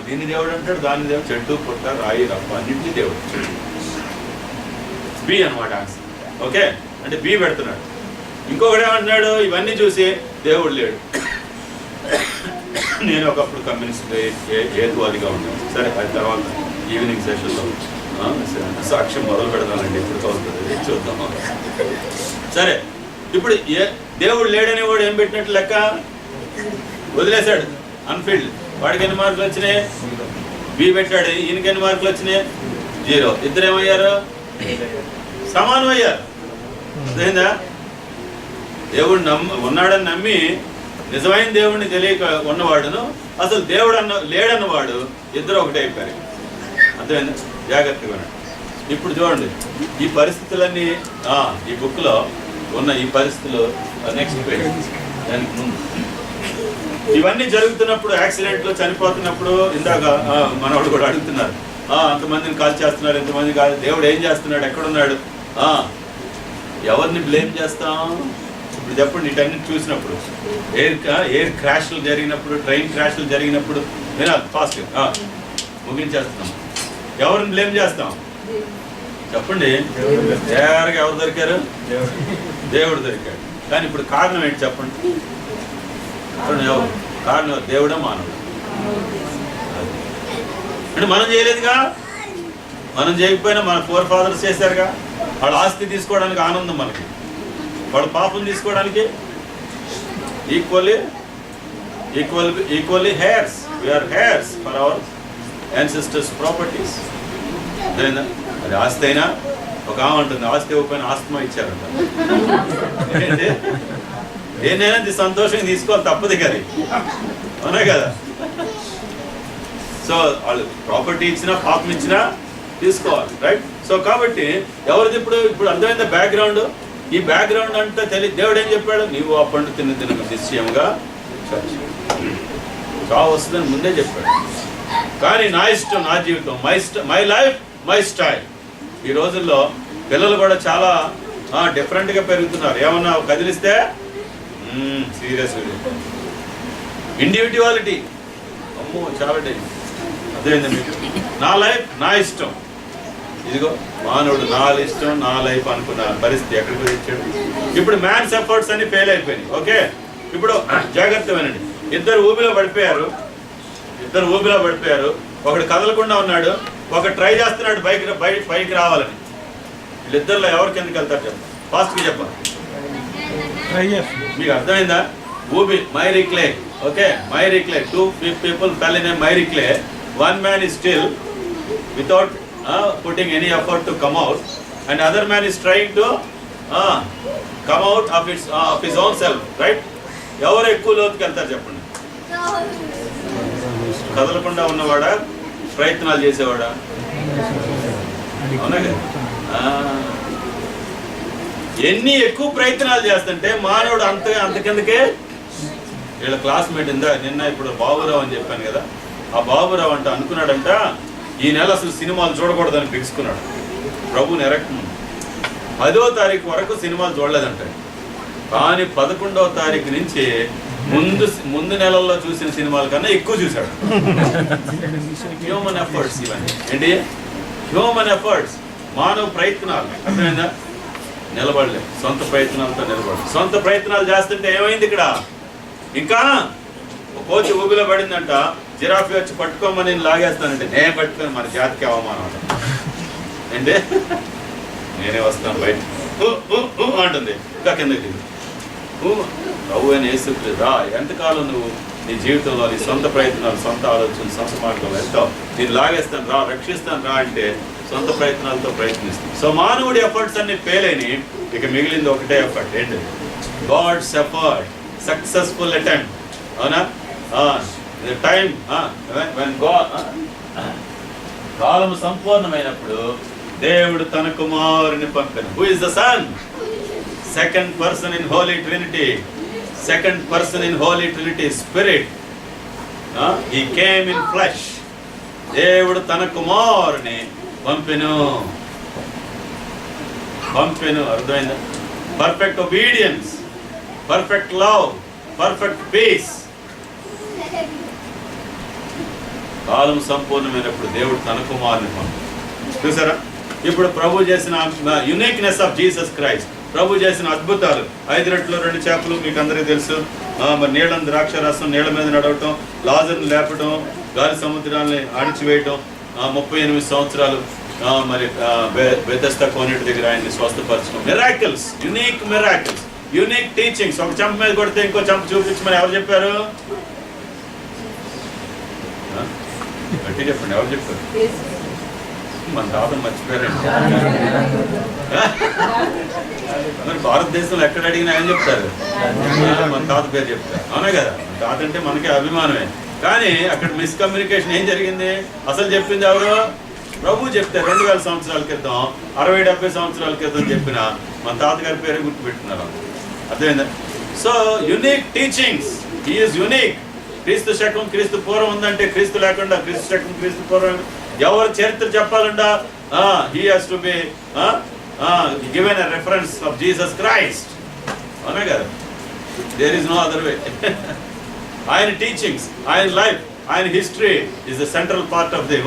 దీన్ని దేవుడు అంటాడు, దాన్ని దేవుడు, చెట్టు పుట్ట రాయి రప్ప అన్నింటినీ దేవుడు. బి అనమాట ఆన్సర్. ఓకే, అంటే బి పెడుతున్నాడు. ఇంకొకటి ఏమంటున్నాడు, ఇవన్నీ చూసి దేవుడు లేడు. నేను ఒకప్పుడు కమ్యూనిస్ట్ హేతువాదిగా ఉన్నాను. సరే, అది తర్వాత ఈవినింగ్ సెషన్లో సాక్ష్యం మొదలు పెడదానండి, ఇప్పుడు అవుతుంది చూద్దాం. సరే, ఇప్పుడు దేవుడు లేడని వాడు ఏం పెట్టినట్టు లెక్క, వదిలేశాడు అన్ఫీల్డ్. వాడికి ఎన్ని మార్కులు వచ్చినాయి? బి పెట్టాడు. ఈయనకి ఎన్ని మార్కులు వచ్చినాయి? 0. ఇద్దరు ఏమయ్యారు? సమానం అయ్యారు. అర్థమైందా? దేవుడు ఉన్నాడని నమ్మి నిజమైన దేవుడిని తెలియక ఉన్నవాడును, అసలు దేవుడు లేడన్నవాడు, ఇద్దరు ఒకటే అయిపోయారు. అర్థమైందా? జాగ్రత్తగా. ఇప్పుడు చూడండి, ఈ పరిస్థితులన్నీ ఈ బుక్లో ఉన్న ఈ పరిస్థితులు నెక్స్ట్ పేజ్, దానికి ముందు ఇవన్నీ జరుగుతున్నప్పుడు, యాక్సిడెంట్లో చనిపోతున్నప్పుడు, ఇందాక మనవాడు కూడా అడుగుతున్నారు, అంతమందిని కాల్ చేస్తున్నారు, ఎంతమంది కాదు, దేవుడు ఏం చేస్తున్నాడు, ఎక్కడున్నాడు? ఎవరిని బ్లేమ్ చేస్తాం? ఇప్పుడు చెప్పండి. వీటన్నిటి చూసినప్పుడు, ఎయిర్ క్రాష్లు జరిగినప్పుడు, ట్రైన్ క్రాష్లు జరిగినప్పుడు, నేను ఫాస్ట్ ముగించేస్తున్నాం. ఎవరిని బ్లేమ్ చేస్తాం? చెప్పండి. తయారుగా ఎవరు దొరికారు? దేవుడు దొరికాడు. కానీ ఇప్పుడు కారణం ఏంటి చెప్పండి? కారణం దేవుడా మానవుడు? అంటే మనం చేయలేదుగా, మనం చేయకపోయినా మన ఫోర్ ఫాదర్స్ చేశారుగా. వాళ్ళ ఆస్తి తీసుకోవడానికి ఆనందం మనకి, వాళ్ళ పాపం తీసుకోవడానికి equally heirs. We are heirs for our ancestors properties. అది ఆస్తి అయినా ఒక ఆమె ఉంటుంది, ఆస్తి ఇవ్వకపోయినా ఆస్తమా ఇచ్చారంట. ఏదైనా సంతోషంగా తీసుకోవాలి, తప్పదు కదా, అవునా కదా? సో వాళ్ళు ప్రాపర్టీ ఇచ్చినా పాపం ఇచ్చినా తీసుకోవాలి, రైట్? సో కాబట్టి ఎవరిది ఇప్పుడు అర్థమైందా బ్యాక్గ్రౌండ్? ఈ బ్యాక్గ్రౌండ్ అంతా దేవుడు ఏం చెప్పాడు? నీవు ఆ పండు తినక నిశ్చయముగా చావు వస్తుందని ముందే చెప్పాడు. కానీ నా ఇష్టం, నా జీవితం, మై లైఫ్ మై స్టైల్. ఈ రోజుల్లో పిల్లలు కూడా చాలా డిఫరెంట్గా పెరుగుతున్నారు. ఏమన్నా కదిలిస్తే సీరియస్, ఇండివిజువాలిటీ, అమ్మో చాలా డేంజర్. అదేంటి మీకు? నా లైఫ్ నా ఇష్టం. ఇదిగో మానవుడు నా ఇష్టం నా లైఫ్ అనుకున్న పరిస్థితి ఎక్కడికి తెచ్చాడు? ఇప్పుడు మ్యాన్స్ ఎఫర్ట్స్ అన్ని ఫెయిల్ అయిపోయినాయి. ఓకే, ఇప్పుడు జాగ్రత్త వినండి. ఇద్దరు ఊబిలో పడిపోయారు. ఒకడు కదలకుండా ఉన్నాడు, ఒకడు ట్రై చేస్తున్నాడు పైకి రావాలని. వీళ్ళిద్దరిలో ఎవరు కిందకి వెళ్తారు చెప్పండి? ఫాస్ట్గా చెప్పాలి. మీకు అర్థమైందా? ఊబి, miry clay. Okay, miry clay. 2 people fell in a miry clay. One man is still without putting any effort to come out, and other man is trying to come out of his own self, right? ఎవరు ఎక్కువ లోతుకి వెళ్తారు చెప్పండి? కదలకుండా ఉన్నవాడా, ప్రయత్నాలు చేసేవాడా? అవునా కదా? ఎన్ని ఎక్కువ ప్రయత్నాలు చేస్తుంటే మానవుడు అంతకిందకే. వీళ్ళ క్లాస్మేట్ నిన్న ఇప్పుడు బాబురావు అని చెప్పాను కదా, ఆ బాబురావు అంట అనుకున్నాడంట, ఈ నెల అసలు సినిమాలు చూడకూడదని పిలుచుకున్నాడు. ప్రభుని ఎరక్కు 10వ తారీఖు వరకు సినిమాలు చూడలేదంట. కానీ 11వ తారీఖు నుంచి ముందు నెలల్లో చూసిన సినిమాల కన్నా ఎక్కువ చూశాడు. హ్యూమన్ ఎఫర్ట్స్ ఇవన్నీ ఏంటి? హ్యూమన్ ఎఫర్ట్స్, మానవ ప్రయత్నాలు. అర్థమైందా? నిలబడలేదు, సొంత ప్రయత్నాలతో నిలబడలేదు. సొంత ప్రయత్నాలు చేస్తుంటే ఏమైంది ఇక్కడ? ఇంకా ఒక కోతి ఊబిలో పడిందంట, జిరాఫీ వచ్చి పట్టుకోమని నేను లాగేస్తానంటే నేను పట్టుకొని మన జాతికి అవమానం అంటే నేనే వస్తాను బయట అంటుంది. ఇంకా కిందకి ప్రభు అని వేస్తుంది రా, ఎంతకాలం నువ్వు నీ జీవితంలో నీ సొంత ప్రయత్నాలు, సొంత ఆలోచనలు, సొంత మార్గంలో వెళ్తావు, నేను లాగేస్తాను రా, రక్షిస్తాను రా అంటే సొంత ప్రయత్నాలతో ప్రయత్నిస్తాం. సో మానవుడి ఎఫర్ట్స్ అన్ని ఫెయిల్ అయినాయి, ఇక మిగిలింది ఒకటే ఎఫర్ట్. ఏంటి? God's effort, successful attempt. అవునా? టైం కాలం సంపూర్ణమైనప్పుడు దేవుడు తన కుమారుని పంపెను. Who is the Son? Second person in Holy Trinity. Second person in Holy Trinity, spirit. He came in flesh. దేవుడు తన కుమారుని పంపెను. అర్థమైందా? Perfect obedience, perfect love, perfect peace. కాలం సంపూర్ణమైనప్పుడు దేవుడు తన కుమారుని పంపాడు. చూసారా? ఇప్పుడు ప్రభు చేసిన యునిక్నెస్ ఆఫ్ జీసస్ క్రైస్ట్, ప్రభు చేసిన అద్భుతాలు. 5 రొట్టెలు 2 చేపలు మీకు అందరికీ తెలుసు. మరి నీళ్ళని ద్రాక్ష రసం, నీళ్ళ మీద నడవటం, లాజర్ని లేపటం, గాలి సముద్రాన్ని అణిచివేయటం, 38 సంవత్సరాలు మరి బెతెస్దా కోనేటి దగ్గర ఆయన్ని స్వస్థపరచడం. Miracles, unique miracles, unique teachings. ఒక చెంప మీద కొడితే ఇంకో చెంప చూపించమని ఎవరు చెప్పారు? గట్టి చెప్పండి, ఎవరు చెప్పారు? మన తాత మర్చిపోయారండి. మరి భారతదేశంలో ఎక్కడ అడిగినా ఏం చెప్తారు? మన తాత పేరు చెప్తారు. అవునా కదా? తాత అంటే మనకి అభిమానమే. కానీ అక్కడ మిస్కమ్యూనికేషన్ ఏం జరిగింది? అసలు చెప్పింది ఎవరు? ప్రభు చెప్తే 2000 సంవత్సరాల క్రితం, 60-70 సంవత్సరాల క్రితం చెప్పిన మన తాతగారి పేరు గుర్తుపెట్టుకున్నారు. అర్థమైందా? So unique teachings, he is unique. క్రీస్తు శకం క్రీస్తు పూర్వం ఉందంటే క్రీస్తు లేకుండా, క్రీస్తు శకం క్రీస్తు పూర్వం ఎవరు చరిత్ర చెప్పాలంటా he has to be given a reference of Jesus Christ. అవునా కదా? There is no other way. ఆయన టీచింగ్స్, ఆయన లైఫ్, ఆయన history is the central part of the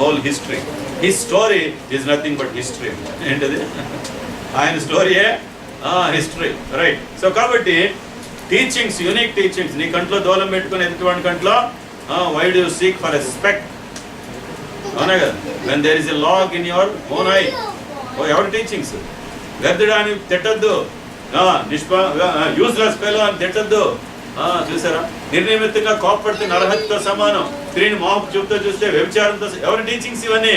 whole history. His story is nothing but history. ఏంటది? ఆయన స్టోరీయే history, right? So కాబట్టి teachings, unique teachings. నీ కంట్లో దూలం పెట్టుకుని ఎదుటివాడి కంట్లో why do you seek for a speck? అవునా కదా? when there is a log in your own eye. ఎవరి టీచింగ్స్? వ్యర్థుడు అని తిట్టద్దు, యూస్లెస్ ఫెలో అని తిట్టద్దు. చూసారా? నిర్నిమిత్తంగా కోపడితే నరహత్యతో సమానం, స్త్రీని మోహపు చూపుతో చూస్తే వ్యభిచారంతో. ఎవరి టీచింగ్స్ ఇవన్నీ?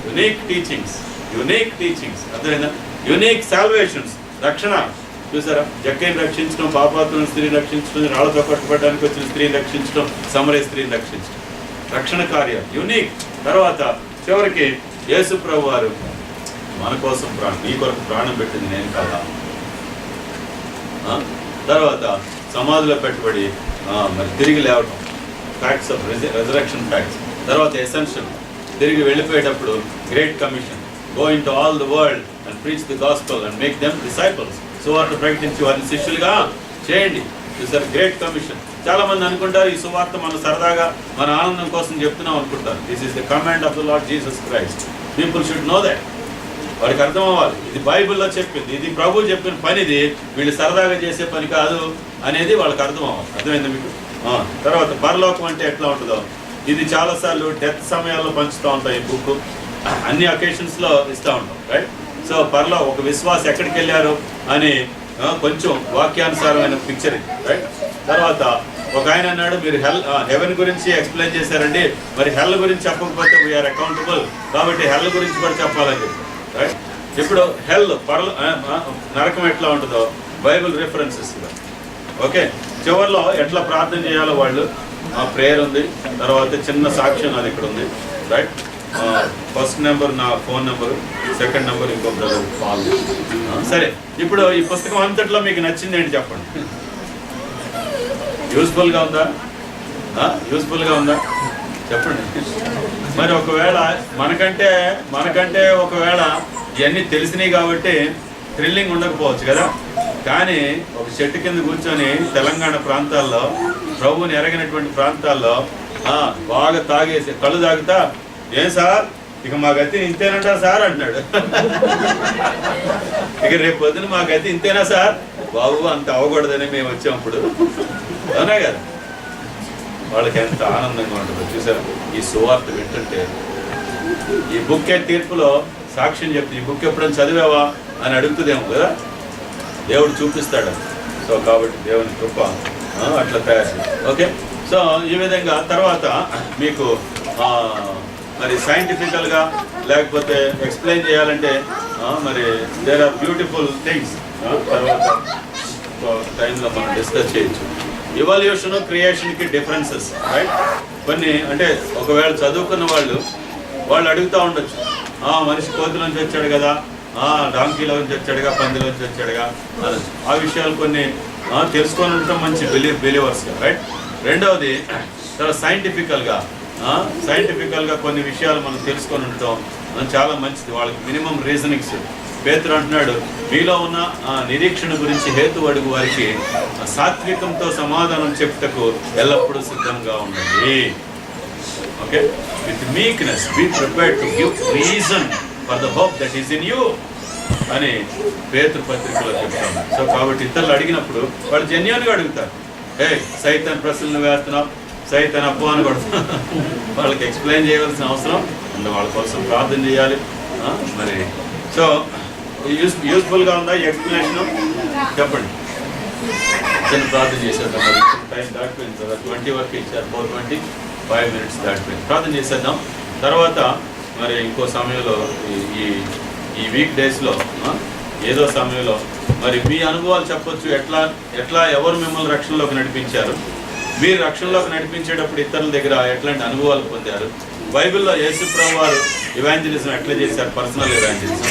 Unique teachings, unique teachings. అర్థమైందా? యునిక్ సాల్వేషన్స్, రక్షణ. చూసారా? జక్కైని రక్షించడం, పాపాత్మను స్త్రీని రక్షించడం, రాళ్లతో పట్టుబడడానికి వచ్చిన స్త్రీని రక్షించడం, సమరయ స్త్రీని రక్షించడం, రక్షణ కార్యం యునిక్. తర్వాత చివరికి యేసు ప్రభు వారు మన కోసం నీ కొరకు ప్రాణం పెట్టింది నేను కాదా. తర్వాత సమాధిలో పెట్టుబడి మరి తిరిగి లేవటం, ఫ్యాక్ట్స్ ఆఫ్ రెజరెక్షన్ ఫ్యాక్ట్స్. తర్వాత ఎసెన్షియల్, తిరిగి వెళ్ళిపోయేటప్పుడు great commission, go in to all the world and preach the gospel and make them disciples. సువార్త ప్రకటించి వారిని శిష్యులుగా చేయండి. చూసారు? Great commission. చాలా మంది అనుకుంటారు ఈ సువార్త మనం సరదాగా మన ఆనందం కోసం చెప్తున్నాం అనుకుంటారు. This is the command of the lord Jesus Christ. People should know that. వాడికి అర్థం అవ్వాలి, ఇది బైబిల్లో చెప్పింది, ఇది ప్రభు చెప్పిన పని, ఇది వీళ్ళు సరదాగా చేసే పని కాదు అనేది వాళ్ళకి అర్థం అవ్వాలి. అర్థమైంది మీకు? తర్వాత పరలోకం అంటే ఎట్లా ఉంటుందో, ఇది చాలాసార్లు డెత్ సమయాల్లో పంచుతూ ఉంటాం. ఈ బుక్ అన్ని అకేషన్స్లో ఇస్తూ ఉంటాం, రైట్? సో పరలో ఒక విశ్వాస ఎక్కడికి వెళ్ళారు అని కొంచెం వాక్యానుసారమైన పిక్చర్, రైట్? తర్వాత ఒక ఆయన అన్నాడు, మీరు హెవెన్ గురించి ఎక్స్ప్లెయిన్ చేశారండి, మరి హెల్ గురించి చెప్పకపోతే వీఆర్ అకౌంటబుల్, కాబట్టి హెల్ గురించి కూడా చెప్పాలని చెప్పి, రైట్? ఇప్పుడు హెల్ నరకం ఎట్లా ఉంటుందో బైబిల్ రిఫరెన్సెస్. ఓకే, చివరిలో ఎట్లా ప్రార్థన చేయాలో వాళ్ళు ప్రేయర్ ఉంది. తర్వాత చిన్న సాక్ష్యం అది ఇక్కడ ఉంది, రైట్? ఫస్ట్ నెంబర్ నా ఫోన్ నెంబరు, సెకండ్ నెంబర్ ఇంకో బ్రదర్ కాల్. సరే, ఇప్పుడు ఈ పుస్తకం అంతట్లో మీకు నచ్చింది ఏంటి చెప్పండి? యూస్ఫుల్గా ఉందా? యూస్ఫుల్గా ఉందా చెప్పండి. మరి ఒకవేళ మనకంటే ఒకవేళ ఇవన్నీ తెలిసినాయి కాబట్టి థ్రిల్లింగ్ ఉండకపోవచ్చు కదా, కానీ ఒక చెట్టు కింద కూర్చొని తెలంగాణ ప్రాంతాల్లో, ప్రభువుని ఎరగినటువంటి ప్రాంతాల్లో బాగా తాగేసి కళ్ళు తాగుతా, ఏం సార్ ఇక మా గతి ఇంతేనంటారు సార్ అంటున్నాడు. ఇక రేపు పొద్దున మా గతి ఇంతేనా సార్, బాబు అంత అవ్వకూడదని మేము వచ్చాం. అవునా కదా, వాళ్ళకి ఎంత ఆనందంగా ఉంటుందో చూసారు ఈ సువార్త వింటుంటే. ఈ బుక్ తీర్పులో సాక్ష్యం చెప్తే ఈ బుక్ ఎప్పుడైనా చదివావా అని అడుగుతుందేమో కదా, దేవుడు చూపిస్తాడు. సో కాబట్టి దేవుని కృప అట్లా తయారు చేయాలి. ఓకే, సో ఈ విధంగా తర్వాత మీకు మరి సైంటిఫికల్గా లేకపోతే ఎక్స్ప్లెయిన్ చేయాలంటే మరి దేర్ ఆర్ బ్యూటిఫుల్ థింగ్స్ తర్వాత టైంలో మనం డిస్కస్ చేయొచ్చు. ఇవాల్యూషన్ క్రియేషన్కి డిఫరెన్సెస్, రైట్? కొన్ని అంటే ఒకవేళ చదువుకున్న వాళ్ళు అడుగుతూ ఉండొచ్చు, మనిషి కోతిలోంచి వచ్చాడు కదా, డాంకీలోంచి వచ్చాడుగా, పందిలోంచి వచ్చాడుగా అనొచ్చు. ఆ విషయాలు కొన్ని తెలుసుకొని ఉండటం మంచి బిలీవర్స్గా, రైట్? రెండవది సైంటిఫికల్గా కొన్ని విషయాలు మనం తెలుసుకొని ఉండటం చాలా మంచిది. వాళ్ళకి మినిమం రీజనింగ్స్. పేతురు అంటున్నాడు, మీలో ఉన్న నిరీక్షణ గురించి హేతు అడుగు వారికి సాత్వికంతో సమాధానం చెప్పుటకు ఎల్లప్పుడూ సిద్ధంగా ఉండండి. Okay, with meekness be prepared to give reason for the hope that is in you అని పేతురు పత్రికలో చెప్తాము. సో కాబట్టి ఇతరులు అడిగినప్పుడు వాళ్ళు జెన్యూన్గా అడుగుతారు. సైతాన్ ప్రశ్నలు వేస్తున్నావు, సైతాన్ అప్పు అని కొడుతున్నావు, వాళ్ళకి ఎక్స్ప్లెయిన్ చేయవలసిన అవసరం ఉంది. వాళ్ళ కోసం ప్రార్థన చేయాలి. మరి సో యూస్ఫుల్గా ఉందా ఈ ఎక్స్ప్లెనేషన్? చెప్పండి. చిన్న ప్రార్థన చేసేద్దాం. మరి టైం దాటిపోయింది కదా, 20 వరకు ఇచ్చారు, 4:25 minutes దాటిపోయింది. ప్రార్థన చేసేద్దాం. తర్వాత మరి ఇంకో సమయంలో ఈ వీక్ డేస్లో ఏదో సమయంలో మరి మీ అనుభవాలు చెప్పొచ్చు. ఎట్లా ఎవరు మిమ్మల్ని రక్షణలోకి నడిపించారు, మీరు రక్షణలోకి నడిపించేటప్పుడు ఇతరుల దగ్గర ఎట్లాంటి అనుభవాలు పొందారు, బైబిల్లో యేసుప్రభువు వారు ఇవాంజలిజం ఎట్లా చేశారు, పర్సనల్ ఇవాంజలిజం,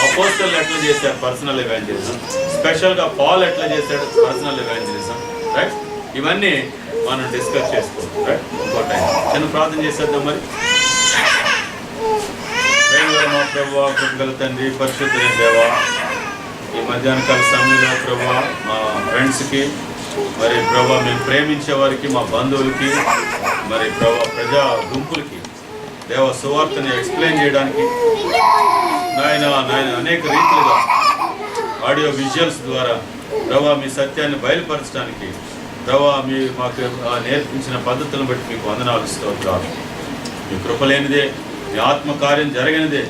అపోస్తలు ఎట్లా చేశారు, పర్సనల్ ఇవాంజలిజం, స్పెషల్గా పాల్ ఎట్లా చేశాడు, పర్సనల్ ఇవాంజలిజం, రైట్? ఇవన్నీ మనం డిస్కస్ చేసుకోవచ్చు, రైట్? ఇంకో టైం చిన్న ప్రార్థన చేసేద్దాం. మరి మా ప్రభువా, కృపగల తండ్రి, పరిశుద్ధులైన దేవా, ఈ మధ్యాహ్న కాల సమయంలో ప్రభువా మా ఫ్రెండ్స్కి, మరి ప్రభువా మేము ప్రేమించే వారికి, మా బంధువులకి, మరి ప్రభువా ప్రజా గుంపులకి దేవ సువార్తని ఎక్స్ప్లెయిన్ చేయడానికి నాయన అనేక రీతిలుగా ఆడియో విజువల్స్ ద్వారా ప్రభువా మీ సత్యాన్ని బయలుపరచడానికి ప్రభువా మాకు నేర్పించిన పద్ధతులను బట్టి మీకు వందనాలు స్తోత్రాలు. మీ కృప లేనిదే, మీ ఆత్మకార్యం జరగనిదే,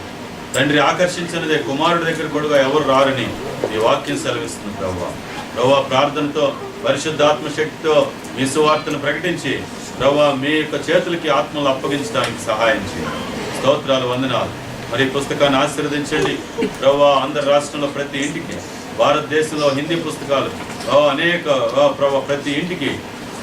తండ్రి ఆకర్షించినదే, కుమారుడి దగ్గర కూడా ఎవరు రారని ఈ వాక్యం సెలవిస్తుంది ప్రభువా. ప్రార్థనతో పరిశుద్ధాత్మశక్తితో మీ సువార్తను ప్రకటించి ప్రభువా మీ యొక్క చేతులకి ఆత్మలు అప్పగించడానికి సహాయం చేయండి. స్తోత్రాలు, వందనాలు. మరి ఈ పుస్తకాన్ని ఆశీర్వదించండి ప్రభువా. ఆంధ్ర రాష్ట్రంలో ప్రతి ఇంటికి, భారతదేశంలో హిందీ పుస్తకాలు అనేక ప్రభువా ప్రతి ఇంటికి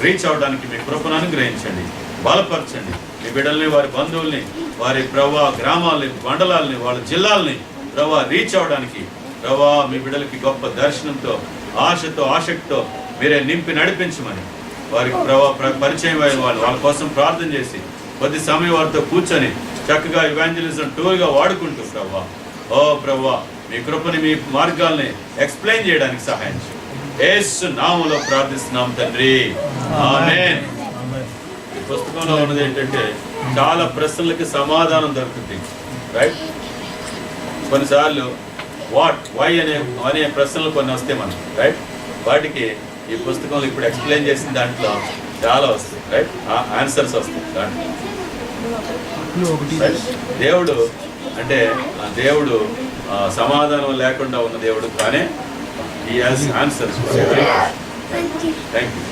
రీచ్ అవడానికి మీ కృపను అనుగ్రహించండి, బలపరచండి. మీ బిడ్డల్ని, వారి బంధువుల్ని, వారి ప్రభువా గ్రామాలని, మండలాలని, వాళ్ళ జిల్లాలని ప్రభువా రీచ్ అవడానికి ప్రభువా మీ బిడ్డలకి గొప్ప దర్శనంతో, ఆశతో, ఆసక్తితో మీరే నింపి నడిపించమని వారికి ప్రభువా పరిచయం అయిన వాళ్ళ కోసం ప్రార్థన చేసి కొద్ది సమయం వారితో కూర్చొని చక్కగా ఇవాంజలిజం టూల్గా వాడుకుంటూ ప్రభువా మీ కృపని, మీ మార్గాల్ని ఎక్స్ప్లెయిన్ చేయడానికి సహాయం చేయండి. యేసు నామములో ప్రార్థిస్తున్నాం తండ్రి, ఆమేన్. ఈ పుస్తకంలో ఉన్నది ఏంటంటే చాలా ప్రశ్నలకి సమాధానం దొరుకుతుంది, రైట్? కొన్నిసార్లు వాట్, వై అనే ప్రశ్నలు కొన్ని వస్తాయి మనకి, రైట్? వాటికి ఈ పుస్తకంలో ఇప్పుడు ఎక్స్ప్లెయిన్ చేసిన దాంట్లో చాలా వస్తాయి, రైట్? ఆన్సర్స్ వస్తాయి దాంట్లో. దేవుడు అంటే దేవుడు సమాధానం లేకుండా ఉన్న దేవుడు, కానీ he has answers for everything. Thank you.